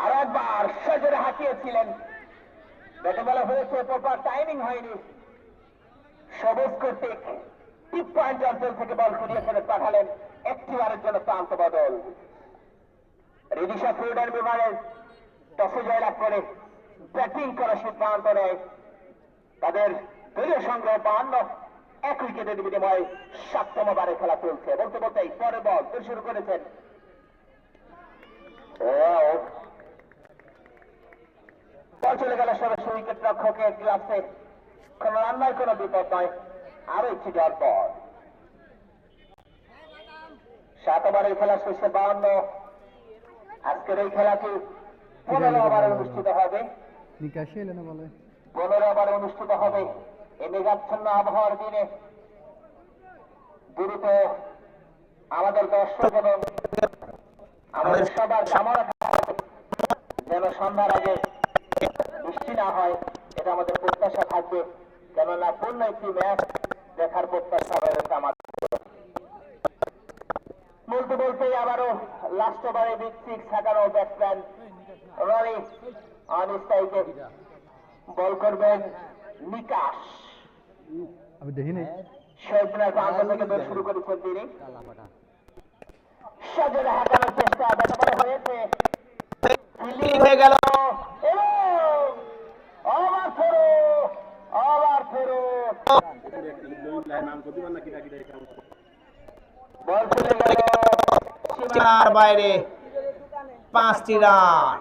আর একবার সজরে হাঁকিয়েছিলেন, ব্যাটে বলা হয়েছে, প্রপার টাইমিং হয়নি। সবুজ কর্তৃক টিপ পয়েন্ট অঞ্চল থেকে বল ঘুরিয়ে ফেলে পাঠালেন একটিবারের জন্য প্রান্ত বদল। রিদিশা ফিল্ডার বিভাগে টসে জয়লাভ করে ব্যাটিং করার সিদ্ধান্ত নেয়। তাদের দলীয় সংগ্রহ 52 উইকেটের বিনিময়ে 7ম ওভারে খেলা চলছে। বলতে বলতেই পরে বল শুরু করেছেন। বল চলে গেল সরাসরি উইকেট রক্ষকের গ্লাভসে। কোন রান নয়, কোন বিপদ নয়, আরো একটি ডট বল। 7 ওভারের খেলা শেষে 52। আজকের এই খেলাটি 15 ওভারে অনুষ্ঠিত হবে। 15 ওভারে অনুষ্ঠিত হবে। এই মেঘাচ্ছন্ন আবহাওয়ার দিনে দ্রুত আমাদের দর্শক এবং আমাদের সবার কামনা থাকবে যেন সন্ধ্যার আগে বৃষ্টি না হয়, এটা আমাদের প্রত্যাশা থাকবে। কেননা পূর্ণ একটি ম্যাচ দেখার প্রত্যাশা রয়েছে আমাদের। বলতে বলতেই আবারও লাস্ট ওভারে বিগ 6 হাঁকানো ব্যাটসম্যান রনি অন স্ট্রাইকে বল করবেন নিকাশ। আমি দেখিনি শহীদনাথ আন্দোলন থেকে বের শুরু করেছেন তিনি। সাজের হাঁকানোর চেষ্টা ব্যাটে হয়েছে, হয়ে গেল। বল চলে গেল সীমার বাইরে, 5টি রান।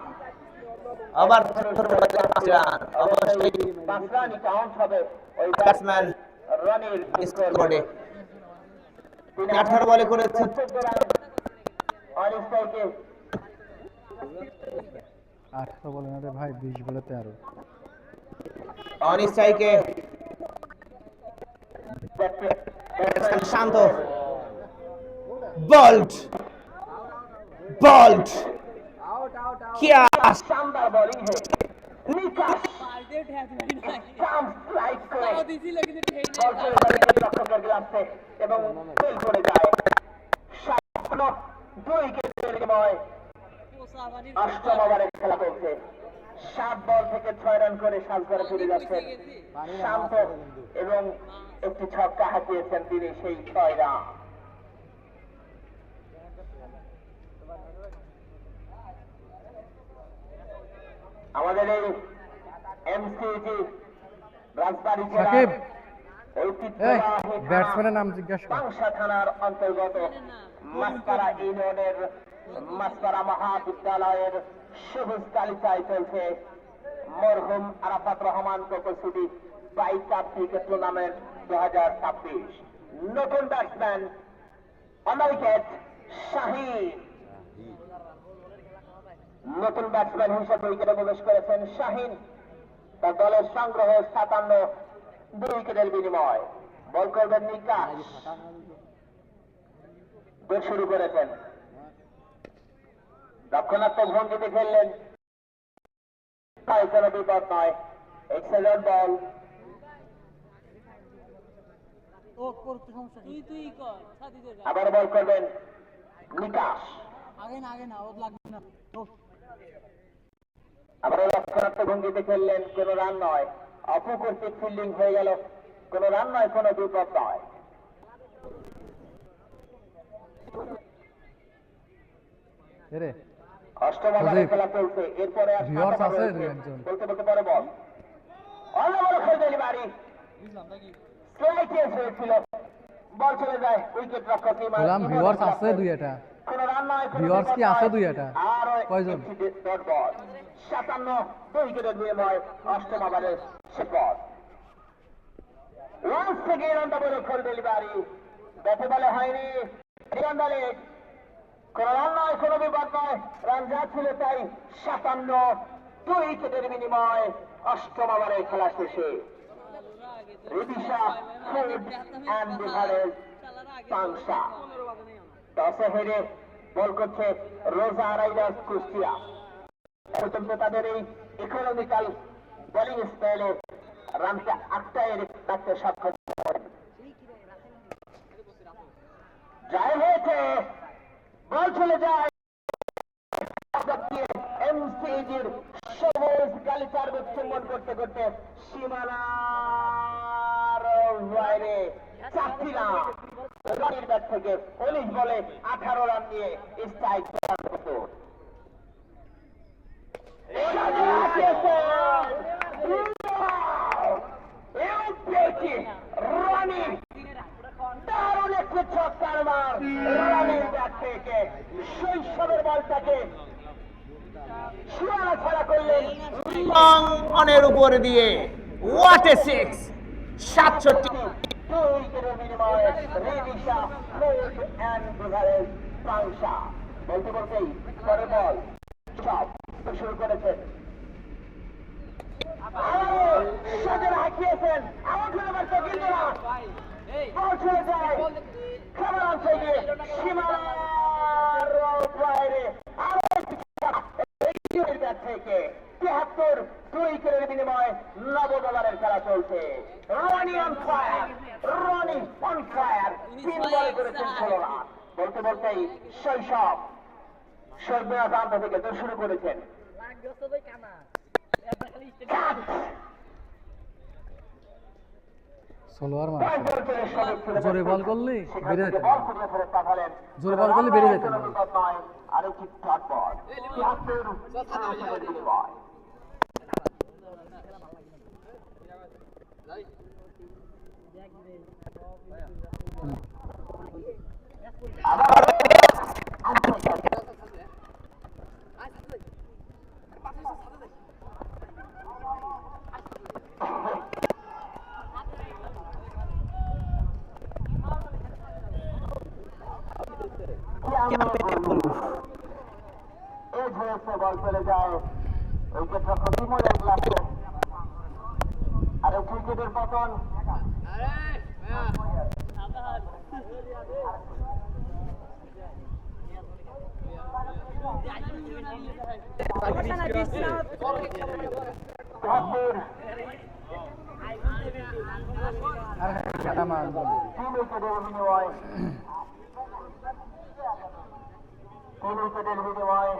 আবার 5 রান, অবশ্যই 5 রানই কাউন্ট হবে ওই ব্যাটসম্যান রনির স্কোরে। 18 বলে করেছেন। অন স্ট্রাইকে 18 বলে না রে ভাই, 20 বলে 13। অন স্ট্রাইকে শান্ত, बोल्ट बोल्ट क्या शानदार बॉलिंग है। निकाश स्टंप स्ट्राइक করে বল চলে যাবে রক্ষকের গ্লাভসে এবং ফেল করে যায়। এখনো 2 উইকেটের বিনিময়ে অষ্টম ওভারে খেলা চলছে। 7 বল থেকে 6 রান করে সাজঘরে ফিরে যাচ্ছেন শান্ত এবং একটি ছক্কা হাঁকিয়েছেন তিনি সেই 6 রান। আমাদের এই এমসিজি রাজবাড়ী সাকিব, জেলার ঐতিহ্যবাহী ব্যাটসম্যানের নাম জিজ্ঞাসা কর। পাংশা থানার অন্তর্গত মাসপাড়া ইউনিয়নের মাসপাড়া মহাবিদ্যালয়ের সবুজ তালিকায় চলছে মরহুম আরাফাত রহমান কোকোসুদি বাইক কাপ ক্রিকেট টুর্নামেন্ট 2026। নতুন ব্যাটসম্যান অন উইকেট শাহিন, নতুন ব্যাটসম্যান হিসেবে উইকেটে প্রবেশ করেছেন শাহিন। তার দলের সংগ্রহ 57, 2 উইকেটের বিনিময়। বল করবেন নিকাশ, বেশ শুরু করেছেন, রক্ষণাত্মক ভঙ্গিতে খেললেন, তাই কোনো বিপদ নয়। এক্সেলেন্ট বল। আবার বল করবেন নিকাশ, আবার রক্ষণাত্মক ভঙ্গিতে খেললেন, কোনো রান নয়। অপকর্তৃক ফিল্ডিং হয়ে গেল, কোনো রান নয়, কোনো বিপদ নয়। এরে অষ্টম ওভারে খেলা চলছে, এরপরে আর viewers 7 ওভার আছে রয়েছে। একজন। বলতে বলতে পরে বল অন্য বড় খেল ডেলিভারি স্ট্রাইক হয়েছিল, বল চলে যায় উইকেট রক্ষক বললাম viewers আছে দুই এটা। কোনো রান নয়, কোনো viewers বিপদ কি আছে নয়। দুই এটা? আর কয়জন? একটি ডট বল। 57, 2 উইকেটের বিনিময়ে অষ্টম ওভারের শেষ ball. Once second on the ball খেল ডেলিভারি, ব্যাটে বলে হয়নি, রিয়ান্ডালে কোনো রান নয়, কোনো বিপদ নয়, রান যা ছিল তাই। 57, 2 উইকেটের বিনিময়ে অষ্টম ওভারে খেলা শেষে রিদিশা ফুড অ্যান্ড বিভারেজ পাংশা টসে হেরে বল করছে রোজা রাইডার্স কুষ্টিয়া। পর্যন্ত তাদের এই ইকোনমিক্যাল বোলিং স্টাইলে রানকে আটকায় রাখতে সক্ষম হন। জয় হয়েছে, বল চলে যায় এমসিজির সবুজ গালিচার চুম্বন করতে করতে সীমানার বাইরে 4টি রান। রনির ব্যাট থেকে 19 বলে 18 রান নিয়ে স্ট্রাইক রনি দারুণ একটি ছক্কার মার। রনির ব্যাট থেকে শৈশবের বলটাকে সীমানা ছাড়া করলেন লং অনের উপর দিয়ে হোয়াট এ সিক্স। 67 2 উইকেটের বিনিময়ে রিদিশা ফুড অ্যান্ড বিভারেজ পাংশা। বলতে বলতেই পরে বল সব শুরু করেছেন, সাজের হাঁকিয়েছেন, আউট হয়ে যাচ্ছে কিন্তু না, বল চলে যায় খাবার অংশে গিয়ে সীমানার বাইরে। আরো একটি ব্যাট থেকে 73, 2 উইকেটের বিনিময়ে নবম ওভারের খেলা চলছে। Rony on fire, Rony on fire, 3 বলে করেছেন 16 রান। বলতে বলতেই শৈশব সর্বনা প্রান্ত থেকে তো শুরু করেছেন। সোলোয়ার মারছে। জোরে বল করলে বেড়ে যেত না। জোরে বল করলে বেড়ে যেত না। আরেকটি ডট বল। 73, 2 উইকেটের বিনিময়। আবার বল চলে যায় উইকেট রক্ষক ইমোলের গ্লাসে। আর উইকেটের পতন। আর কাটা মার। 3 উইকেটের বিনিময় 3 উইকেটের বিনিময়ে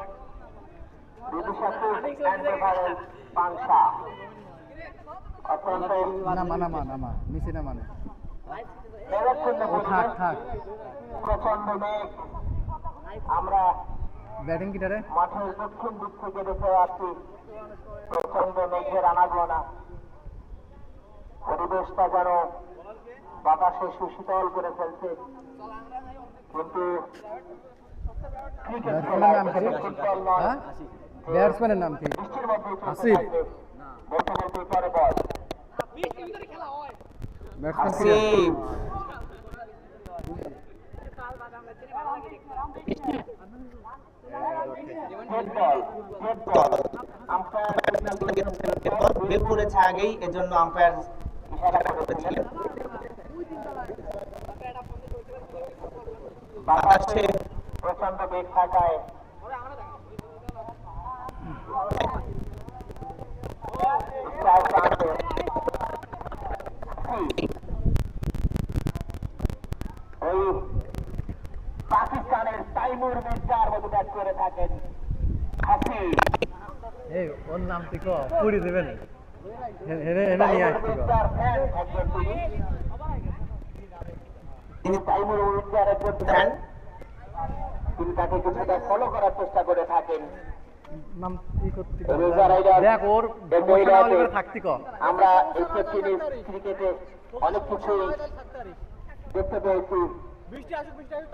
বিদিশা সুখ অ্যান্ড রেফারেল পাংশা। অত্যন্ত নামা নিচে না মানে মেঘাচ্ছন্ন পরিবেশ, প্রচন্ড মেঘ। আমরা ব্যাটিং কিটারে মাঠের দক্ষিণ দিক থেকে দেখে যাচ্ছি প্রচন্ড মেঘের আনাগোনা। পরিবেশটা যেন বাতাসে সুশীতল করে ফেলছে, কিন্তু ক্রিকেট খেলা ফুটবল নয়। ব্যাটসম্যানের নাম কি? বৃষ্টির মধ্যে চলতে আসিফ। থাকবে। বলতে বলতে পরে বল আসিফ হেড বল, হেড বল। আম্পায়ার বের করেছে আগেই, এজন্য আম্পায়ার ইশারা করেছিলেন। বাতাসে প্রচন্ড বেগ থাকায় স্ট্রাইক আনতে ওই পাকিস্তানের তাইমুর মির্জার মতো ব্যাট করে থাকেন হাসিব। এই ওর নাম কি কো পুরি দেবেন হেনে নিয়ে তাইমুর আসছি মির্জার ফ্যান একজন তিনি তাইমুর মির্জার একজন ফ্যান। তিনি তাকে কিছুটা ফলো করার চেষ্টা করে থাকেন। নাম কি করতে রোজা রাইডার দেখ ওর সমস্যা না হলে করে থাকতি কো আমরা এই টেনিস ক্রিকেটে অনেক কিছুই দেখতে পেয়েছি।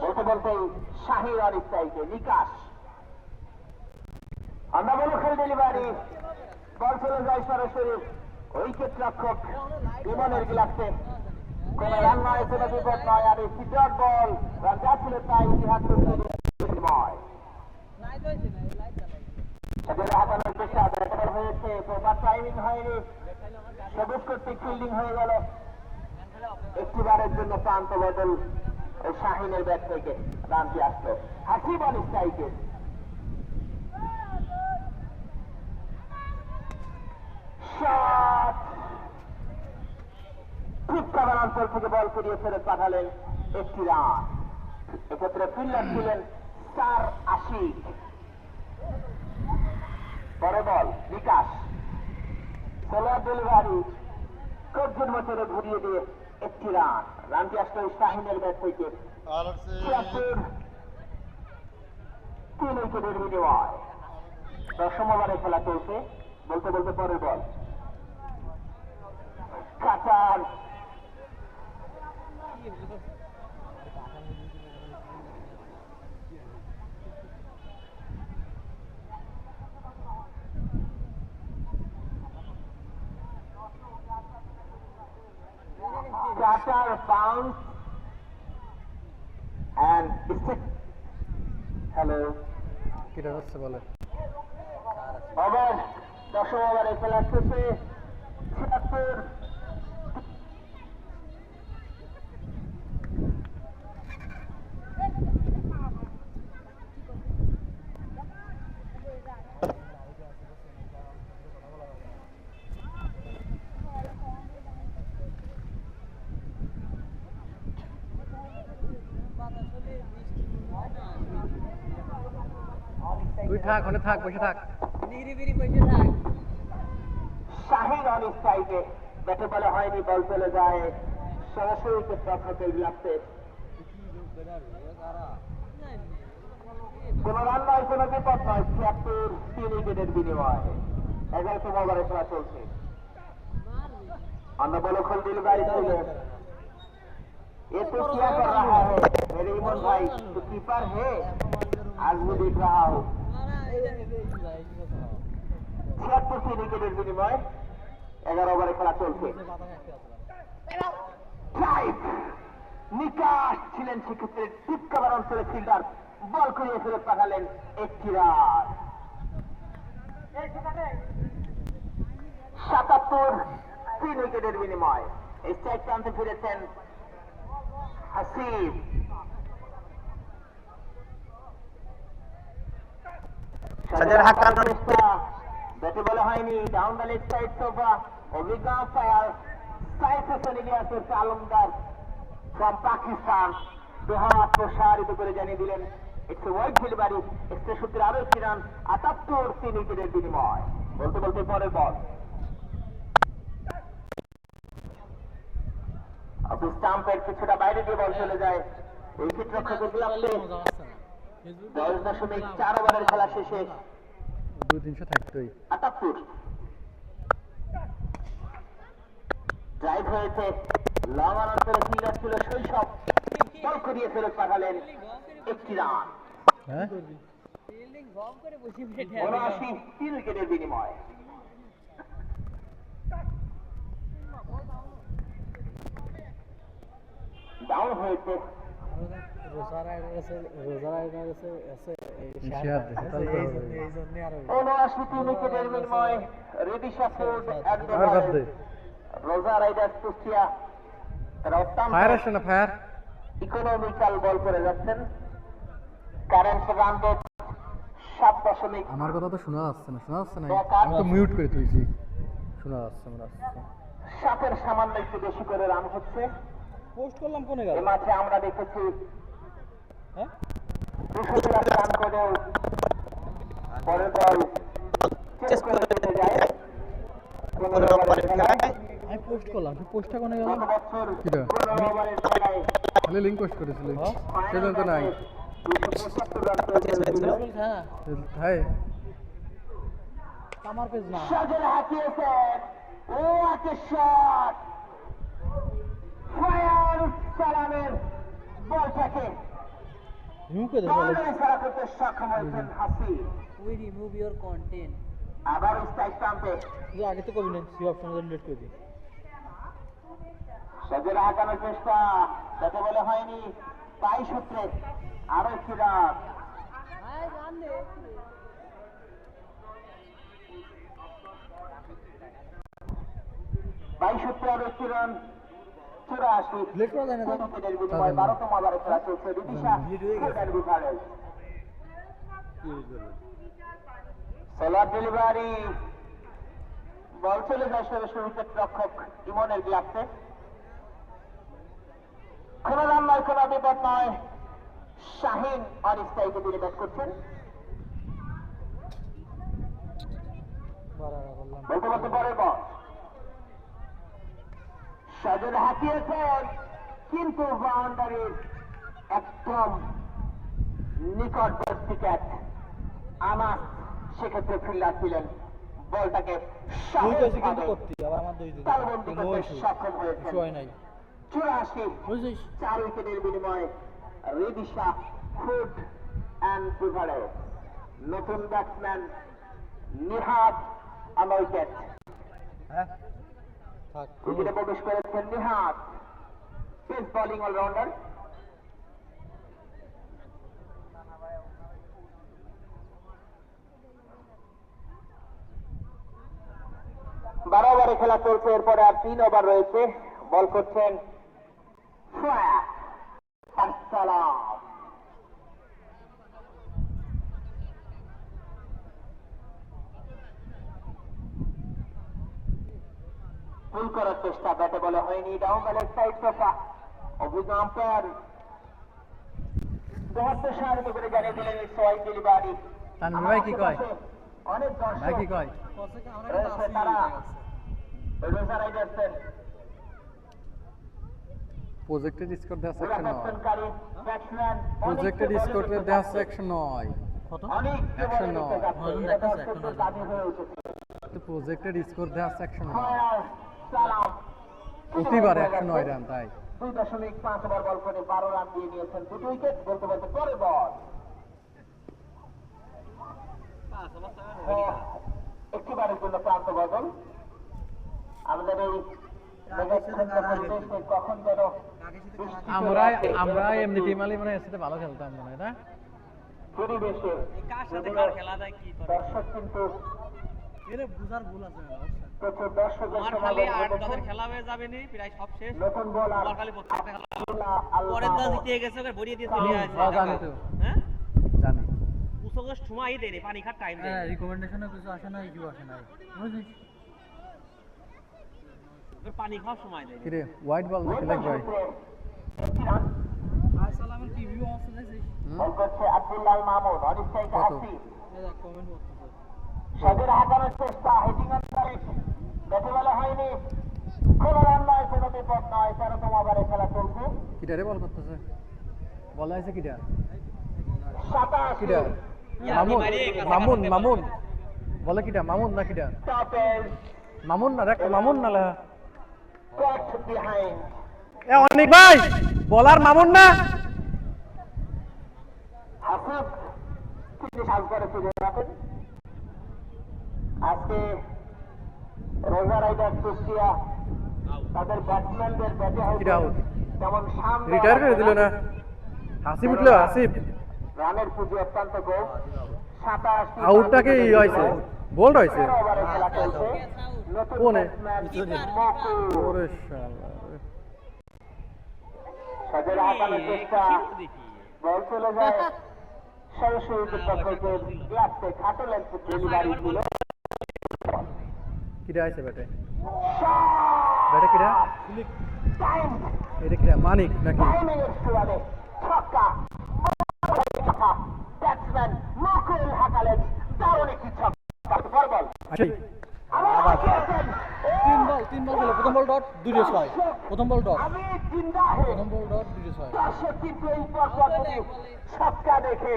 বলতে বলতে শাহির আর স্ট্রাইকে নিকাশ, আমরা বলো খেল ডেলিভারি, বল চলে যায় সরাসরি উইকেট রক্ষক বিমানের গ্লাসে। কোন রান নয়, কোন বিপদ নয়, আর এই সিডর বল রান যা ছিল তাই ইতিহাস বিনিময়। সেখানে হাতানোর চেষ্টা ব্যাটার হয়েছে, প্রপার টাইমিং হয়নি, সবুজ কর্তৃক ফিল্ডিং হয়ে গেল। একটিবারের জন্য প্রান্ত বদল ওই শাহিনের ব্যাট থেকে রানটি আসলো হাসিব আল স্ট্রাইকে। শট ঠিক কাবার অঞ্চল থেকে বল করিয়ে ফেরত পাঠালেন একটি রান। এক্ষেত্রে ফিল্ডার ছিলেন স্টার আশিক। পরে বল বিকাশ, সোলার ডেলিভারি কর্জুন বছরে ঘুরিয়ে দিয়ে একটি রান। রানটি আসলো শাহিনের ব্যাট থেকে। ৭৬ 3 উইকেটের বিনিময়। ১০ম ওভারে খেলা চলছে। বলতে বলতে পরের বল কাটার, Carter bounce and stick. Hello. কিটা হচ্ছে বলে ওভার ১০ম ওভারে খেলা শেষে ৭৬। তুই থাক ওখানে থাক বসে থাক শাহিন অন স্ট্রাইকে, ব্যাটে বলা হয়নি, বল চলে যায় সরাসরি উইকেট রক্ষকের গ্লাভসে। কোন রান নয়, কোন বিপদ নয়। ৭৬ 3 উইকেটের বিনিময়। ১১তম ওভারে খেলা চলছে। আমরা বলো খোল ডেলিভারি ছিল। ये तो क्या कर रहा है मेरे इमन भाई, तो कीपर है आज वो देख रहा हूँ। ৭৬ 3 উইকেটের বিনিময়। 11 ওভারে খেলা চলছে। ড্রাইভ নিকাশ ছিলেন সেক্ষেত্রে ঠিক কাবার অঞ্চলে ফিল্ডার বল করিয়ে ফেরত পাঠালেন একটি রান। ৭৭ 3 উইকেটের বিনিময়। এই স্ট্রাইক প্রান্তে ফিরেছেন হাসিব। সাজার হাকান ব্যাটে বলা হয়নি, down the leg side sofa অভিজ্ঞ আম্পায়ার সাইফ হোসেন ইলিয়াসের আলমদার ফ্রম পাকিস্তান দুহাত প্রসারিত করে জানিয়ে দিলেন একটু ওয়াইড ডেলিভারি, 63 আরো একটি রান, 78 3 উইকেটের বিনিময়। বলতে বলতে পরের বল, স্টাম্পের কিছুটা বাইরে দিয়ে বল চলে যায় উইকেট রক্ষকের গ্লাভসে। 10.4 ওভারের খেলা শেষে 2-300 থাকতোই। 78 ড্রাইভ হয়েছে, লং রান করে ফিল্ডার ছিল শৈশব, বল করিয়ে ফেরত পাঠালেন একটি রান। হ্যাঁ 79 3 উইকেটের বিনিময়। ডাউন হয়েছে, শেয়ার দিছে তাহলে তো হবে। 79 3 উইকেটের বিনিময়। রেডিশা ফুড আর বাদ দে। রোজা রাইডার্স কুষ্টিয়া তারা অত্যন্ত ফায়ার আসে না, ফায়ার। ইকোনমিক্যাল বল করে যাচ্ছেন। Current run rate 7.2। আমার কথা তো শোনা যাচ্ছে না, শোনা যাচ্ছে না। আমি তো মিউট করে তুইছি। শোনা যাচ্ছে, মনে হচ্ছে। সাতের সামান্য একটু বেশি করে রান হচ্ছে। পোস্ট করলাম কোনে এ গেল? মাঠে আমরা দেখেছি হ্যাঁ 200 রান করেও পরের বল চেস করে দিতে যায়। 15 ওভারের খেলায় আমি পোস্ট করলাম, পোস্টটা কোনে গেল? গত বছর কিটা? 15 ওভারের খেলায় খালি লিঙ্ক পোস্ট করেছিল, সেটা তো নাই। 275 রান করেছিল। হ্যাঁ হাই আমার পেজ না। সাজের হাতিয়েছেন, ও একটা শট, ফায়ার সালামের বলটাকে রিমুভ করে বাউন্ডারি ছাড়া করতে সক্ষম হয়েছেন হাসি। We remove your content. আবার স্ট্রাইক স্টাম্পে যে আগে তো কবি না, সি অপশন ডিলিট করে দিই। সাজের হাঁকানোর চেষ্টা, যাতে বলে হয়নি, তাই সূত্রে আরো একটি রান। সূত্রে আরো একটি রান। 84 ডিলিট করা যায় না তো? উইকেটের বিনিময়ে 12তম ওভারে খেলা চলছে। রিদিশা বিভাগের সোলার ডেলিভারি, বল চলে যায় সরাসরি উইকেট রক্ষক ইমনের গ্লাভসে। কোন রান নয়, কোন বিপদ নয়। শাহিন অন স্ট্রাইকে তিনি ব্যাট করছেন। বলতে বলতে পরের বল, সাজের হাতিয়েছেন, কিন্তু বাউন্ডারির একদম নিকটবর্তী ক্যাচ আনাস সেক্ষেত্রে ফিল্ডার ছিলেন, বলটাকে দুই কেজি কিন্তু করতে আবার আমার দুই দিন তালবন্দি নো করতে ইস্যু, সক্ষম হয়েছেন। ইস্যু হয় নাই। 84 বুঝছিস? 4 উইকেটের বিনিময়ে রিদিশা ফুড অ্যান্ড প্রিভারেজ। নতুন ব্যাটসম্যান নিহাদ অন উইকেট। হ্যাঁ থাক। উইকেটে প্রবেশ করেছেন নিহাদ, পেস বোলিং অলরাউন্ডার। বারো ওভারে খেলা চলছে, এরপরে আর 3 ওভার রয়েছে। বল করছেন ফায়ার সালাম। পুল করার চেষ্টা, ব্যাটে বলে হয়নি, ডাউন ব্যালের সাইড চোখা। অভিজ্ঞ আম্পায়ার 72 সাহায্য করে জানিয়ে দিলেন সোয়াইড ডেলিভারি। তানভীর ভাই কি কয়? অনেক ভাই কি দর্শক কয়? রয়েছে, তারা রোজা রাইডার্সের প্রজেক্টেড স্কোর দেওয়া সেকশন নয়। পরিবর্তনকারী ব্যাটসম্যান। প্রজেক্টেড স্কোরের দেওয়া সেকশন নয়। কত? অনেক Action জীবনে নয়। লিখে যাচ্ছে, নজন এটা দেখাচ্ছে, অত্যন্ত এখন দাবি হয়ে উঠেছে। তো প্রজেক্টেড স্কোর দেওয়া সেকশন নয়। ফায়ার সালাম প্রতিবার 109 রান, তাই 2.5 ওভার বল করে 12 রান দিয়ে নিয়েছেন, 2 উইকেট। বলতে বলতে পরের বল, একটিবারের জন্য প্রান্ত বদল। আমাদের এই কখন যেন আমরা এমনি টিম আলি মানে এর সাথে ভালো খেলতাম মনে হয় না। পরিবেশে কার সাথে কার খেলা যায় কি করে? দর্শক কিন্তু এর বুঝার ভুল আছে না। প্রচুর দর্শকের আমার খালি সমাগম 8 ঘটেছে। দলের খেলা হয়ে যাবে নি, প্রায় সব শেষ। নতুন বল আর আমার খালি প্রত্যেকটা খেলা আল্লাহ পরের দল জিতে গেছে, ওকে ভরিয়ে দিয়ে চলে আসে। জানি তো, হ্যাঁ জানি। উসকে সময় দেয়, পানি খাট টাইম দেয়। হ্যাঁ রিকমেন্ডেশনে কিছু আসে না, ইউ আসে না। বুঝছিস? ওকে পানি খাওয়ার সময় দেয়। কিরে হোয়াইট বল নাকি লাগবে? আর সালামের টিভি বল করছে আব্দুল্লাহ মামুন, অনিশ্চয় কত? হাসি। সজের হাঁকানোর চেষ্টা, হেডিং ব্যাটে বলা হয়নি। কোনো রান নয়, কোনো বিপদ নয়। 13তম ওভারে খেলা চলছে। কিটারে বল করতেছে? বলা আছে কিটা? 87 কিটা? মামুন বলে কিটা? মামুন না কিটা? টপের মামুন না রেখ, মামুন না লা। caught behind। এ অনেক ভাই বলার মামুন না। হাসিব তিনি সাজ করে ফিরে রাখেন। আজকে রোজা রাইডার্স কুষ্টিয়া তাদের ব্যাটসম্যানদের ব্যাটে কিটা হয়তো আউট? তেমন সামনে রিটায়ার করে দিল না? হাসিব উঠলো, হাসিব। রানের পুঁজি অত্যন্ত কম। 27 আউটটাকে ই হয়েছে, বোল্ড হয়েছে। ওভারে খেলা চলছে। নতুন কোনে? ব্যাটসম্যান মকু ওরে শালা। সজের হাঁকানোর চেষ্টা, বল চলে যায় সরাসরি উইকেট-রক্ষকের গ্লাভসে। খাটলেন ডেলিভারি ছিল। কিটা আছে ব্যাটে? ব্যাটে কিটা? টাইম এটা কিটা? মানিক নাকি? টাইমিং এর সুবাদে ছক্কা। ব্যাটসম্যান মকুল হাঁকালেন দারুণ একটি ছক্কা। বল বল আসেই আবার খেলেছেন। তিন বল খেলে প্রথম বল ডট, দুটো ছয়। প্রথম বল ডট, আমি জিন্দা হে। প্রথম বল ডট, দুটো ছয়। দর্শক কিন্তু এই পরপর দুটি ছক্কা দেখে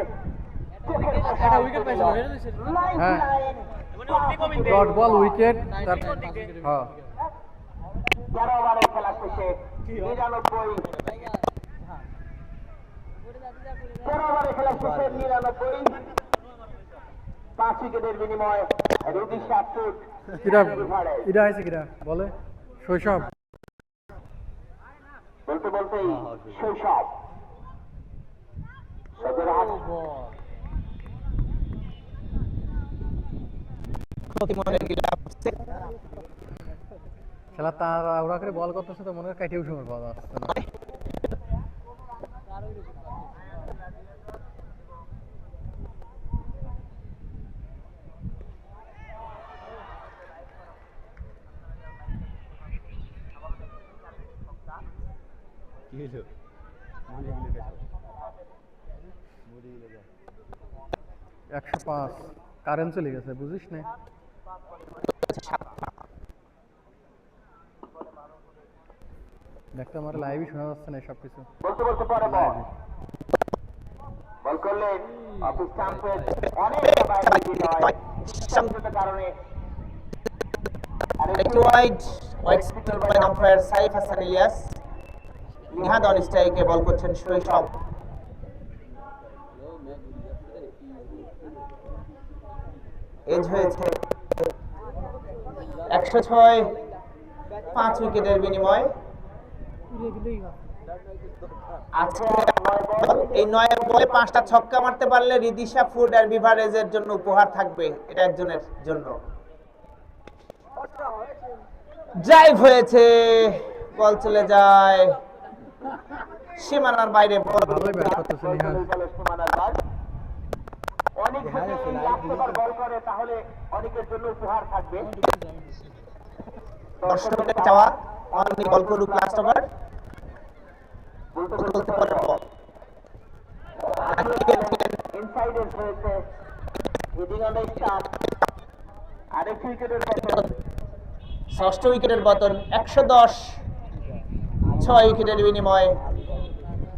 চোখের একটা প্রসাদ উইকেট পেল। পাইছিল, এটা দেখছেন? 99 মানে উঠবি কমিতে ডট বল উইকেট। তার হ্যাঁ 11 ওভারের খেলা শেষে 99। 13 ওভারের খেলা শেষে 99। 5 উইকেটের বিনিময়ে রুদি সাতফুট কিটা? কিটা আছে কিটা? বলে শৈশব। বলতে বলতেই শৈশব। সজের হাত প্রতিমনের গ্লাভসে খেলা তারা ওরা করে বল করতেছে তো মনে হয় কাটিয়েও সময় বল আসছে না। একশো 5 কারেন্ট চলে গেছে, বুঝিস না? দেখতে আমার লাইভই শোনা যাচ্ছে না সবকিছু। বলতে বলতে পরে বল বল করলেন অফিস স্টাম্পের অনেকটা বাইরে দিতে হয় সংযত কারণে। আর একটি wide spinner by umpire Saif Hasan Ilias. Nihad on স্ট্রাইকে বল করছেন শৈশব। এজ হয়েছে 106। 5 উইকেটের বিনিময়। আজকে এই 9 বলে 5টা ছক্কা মারতে পারলে রিদিশা ফুড আর বিভারেজের জন্য উপহার থাকবে। এটা একজনের জন্য। ড্রাইভ হয়েছে, বল চলে যায় সীমানার বাইরে। বল ভালোই ব্যাট করতেছে নিহাল। সীমানার বার। অনেক যদি লাস্ট ওভার বল করে তাহলে অনেকের জন্য উপহার থাকবে। দর্শকের চাওয়া অনেক বল করুক লাস্ট ওভার। বলতে বলতে বলতে পারে বল। ইনসাইডে হয়েছে হিডিং অন দ্য স্টার। আরেক উইকেটের পতন। ষষ্ঠ উইকেটের পতন। 110। 6 উইকেটের বিনিময়ে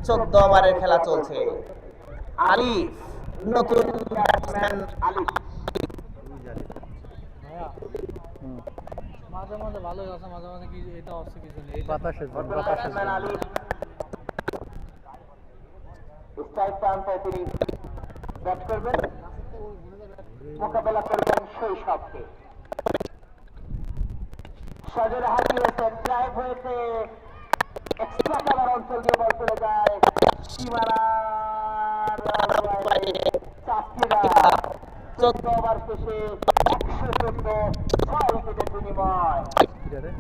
14 ওভারের খেলা চলছে। আলিফ নতুন ব্যাটসম্যান। আলিফ মাঝে মাঝে ভালোই আছে, মাঝে মাঝে কি এটা হচ্ছে কিছু নেই। বাতাসের জন্য, নতুন বাতাসের ব্যাটসম্যান জন্য। আলিফ স্ট্রাইক প্রান্তে তিনি ব্যাট করবেন, মোকাবেলা করবেন শৈশবকে। সজের হারিয়েছেন, ড্রাইভ হয়েছে, এক্সট্রা কাভার অঞ্চল দিয়ে বল চলে যায় সীমানার বাইরে। চাষিরা 14 ওভার শেষে 114। 6 উইকেটের বিনিময়। কিটারে?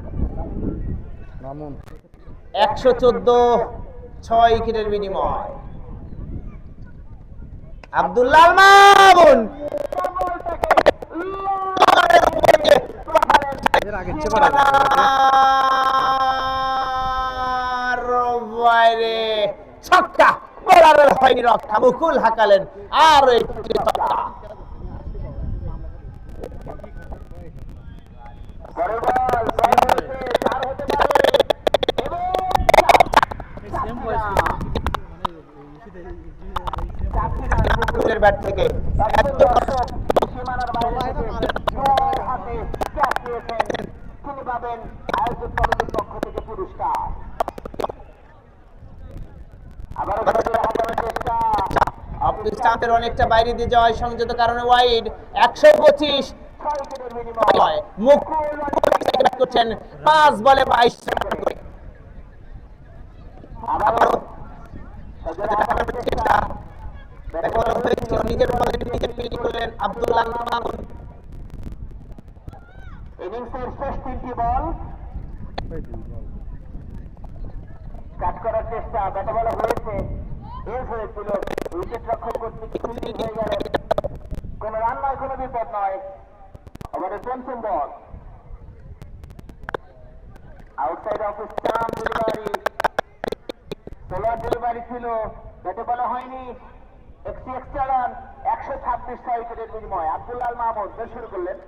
মামুন 114। 6 উইকেটের বিনিময়। আব্দুল্লাহ মামুন এর আগে চেয়ে পারা গেছে। বাইরে ছক্কা। বল ভাইরাল হয়নি রক্ষা, মুকুল হাঁকালেন আরো একটি তথ্য। পরের বল, বল হয়েছে, 4 হতে পারে এবং সেম বয়স মুকুলের ব্যাট থেকে সীমানার বাইরে থেকে জোর হাতে ক্যাচ নিয়েছেন, তিনি পাবেন আয়োজক কমিটির পক্ষ থেকে পুরস্কার। আবারও খেলাধুলা হাঁকানোর চেষ্টা, স্টাম্পের অনেকটা বাইরে দিয়ে যাওয়ায় সংযত কারণে ওয়াইড। 125 6 উইকেটের বিনিময় মুকুল ব্যাট করছেন 5 বলে 22 রান করে। আবারও সজোরে হাঁকানোর চেষ্টা, নিজের বলে নিজে ফিল্ডিং করলেন আব্দুল্লাহ মামুন। ইনিংসের শেষ 3টি বল কাট করার চেষ্টা, ব্যাটে বলা হয়েছে, এস হয়েছিল, উইকেট রক্ষক কর্তৃক ফিল্ডিং হয়ে গেলেন, কোন রান নয়, কোন বিপদ নয়। ওভারের 5ম ball, outside off stump delivery, সোলার ডেলিভারি ছিল, ব্যাটে বলা হয়নি, একটি এক্সট্রা রান, 126 উইকেটের বিনিময়। আব্দুল্লাহ মাহমুদ বেশ শুরু করলেন,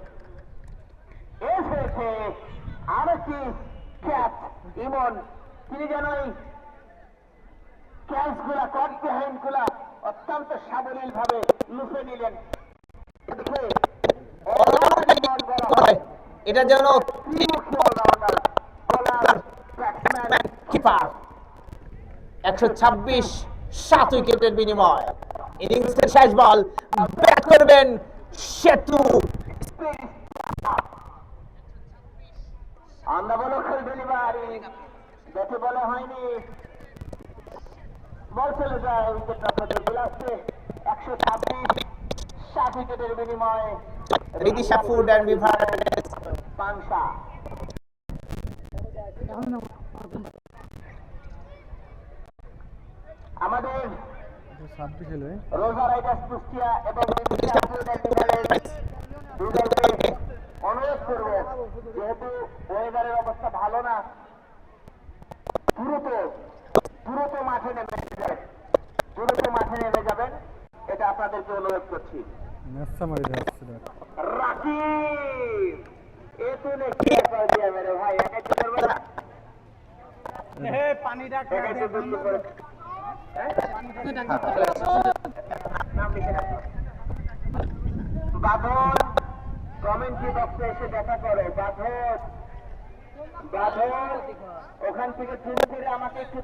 এস হয়েছে, আর একটি ক্যাচ, ইমন, তিনি যেন এই ক্যাচ গুলা, কট বিহাইন্ড গুলা অত্যন্ত সাবলীল ভাবে লুফে নিলেন। দেখে এটা যেন ত্রিমুখী অলরাউন্ডার, বোলার, ব্যাটসম্যান, কিপার। 126 7 উইকেটের বিনিময়। ইনিংসের শেষ বল, ব্যাট করবেন সেতু। আন্দাবলক্ষের ডেলিভারি, ব্যাটে বলা হয়নি, বল চলে যায় উইকেট রক্ষকের বিলাসে। 126 7 উইকেটের বিনিময়ে রিদিশা ফুড অ্যান্ড বিভারেজ পাংশা। আমাদের 26 হলো রোজা রাইডার্স কুষ্টিয়া এবং রিদিশা ফুড অ্যান্ড বিভারেজ দুই দলকে অনুরোধ করব, যেহেতু ওয়েদারের অবস্থা ভালো না, দ্রুত মাঠে নেমে যাবেন, এটা আপনাদেরকে অনুরোধ করছি। ম্যাচটা মারি যাচ্ছে রাকিব, এ তুলে কি করে দিয়া মেরে ভাই, একাই তো করবে না, একাই তো দুষ্ট করে। নাম লিখে রাখো। বাঁধন কমেন্ট্রি বক্সে এসে দেখা করো। বাঁধন, ওখান থেকে জুম করে আমাকে একটু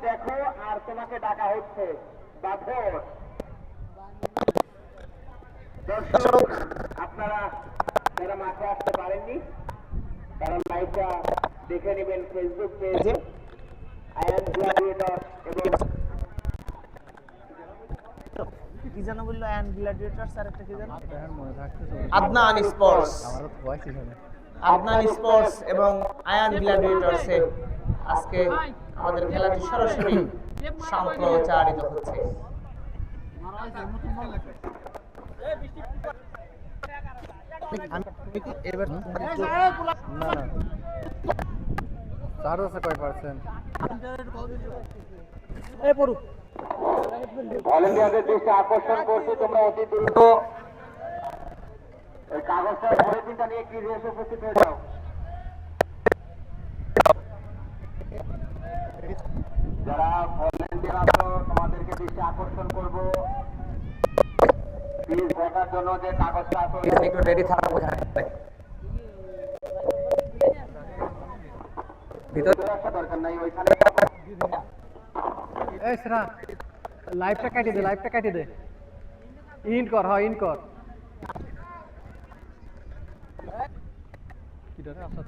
দেখো, আর তোমাকে ডাকা হচ্ছে। বাঁধন, দর্শক আপনারা যারা মাঠে আসতে পারেননি তারা লাইভটা দেখে নেবেন ফেসবুক পেজে আয়ান গ্ল্যাডিয়েটর এবং কি জানো বললো অ্যান্ড গ্ল্যাডিয়েটরস, আর একটা কি জানো, আদনান স্পোর্টস। আদনান স্পোর্টস এবং আয়ান গ্ল্যাডিয়েটরসে আজকে আমাদের খেলাটি সরাসরি সম্প্রচারিত হচ্ছে। এবার না তার আছে কয় পার্সেন্ট ভলেন্টিয়ারদের দৃষ্টি আকর্ষণ করছি, তোমরা অতি দ্রুত এই কাগজটা পলিথিনটা নিয়ে কি এসে উপস্থিত হয়ে যাও। যারা ভলেন্টিয়ার আছো তোমাদেরকে দৃষ্টি আকর্ষণ করবো, প্লিজ দেখার জন্য যে কাগজটা আছে একটু রেডি থাকা বোঝায় ভিতরে আসা দরকার নাই, ওইখানে এই সেরা লাইভটা কাটি দে ইন কর, হ্যাঁ ইন কর কি রে আসাদ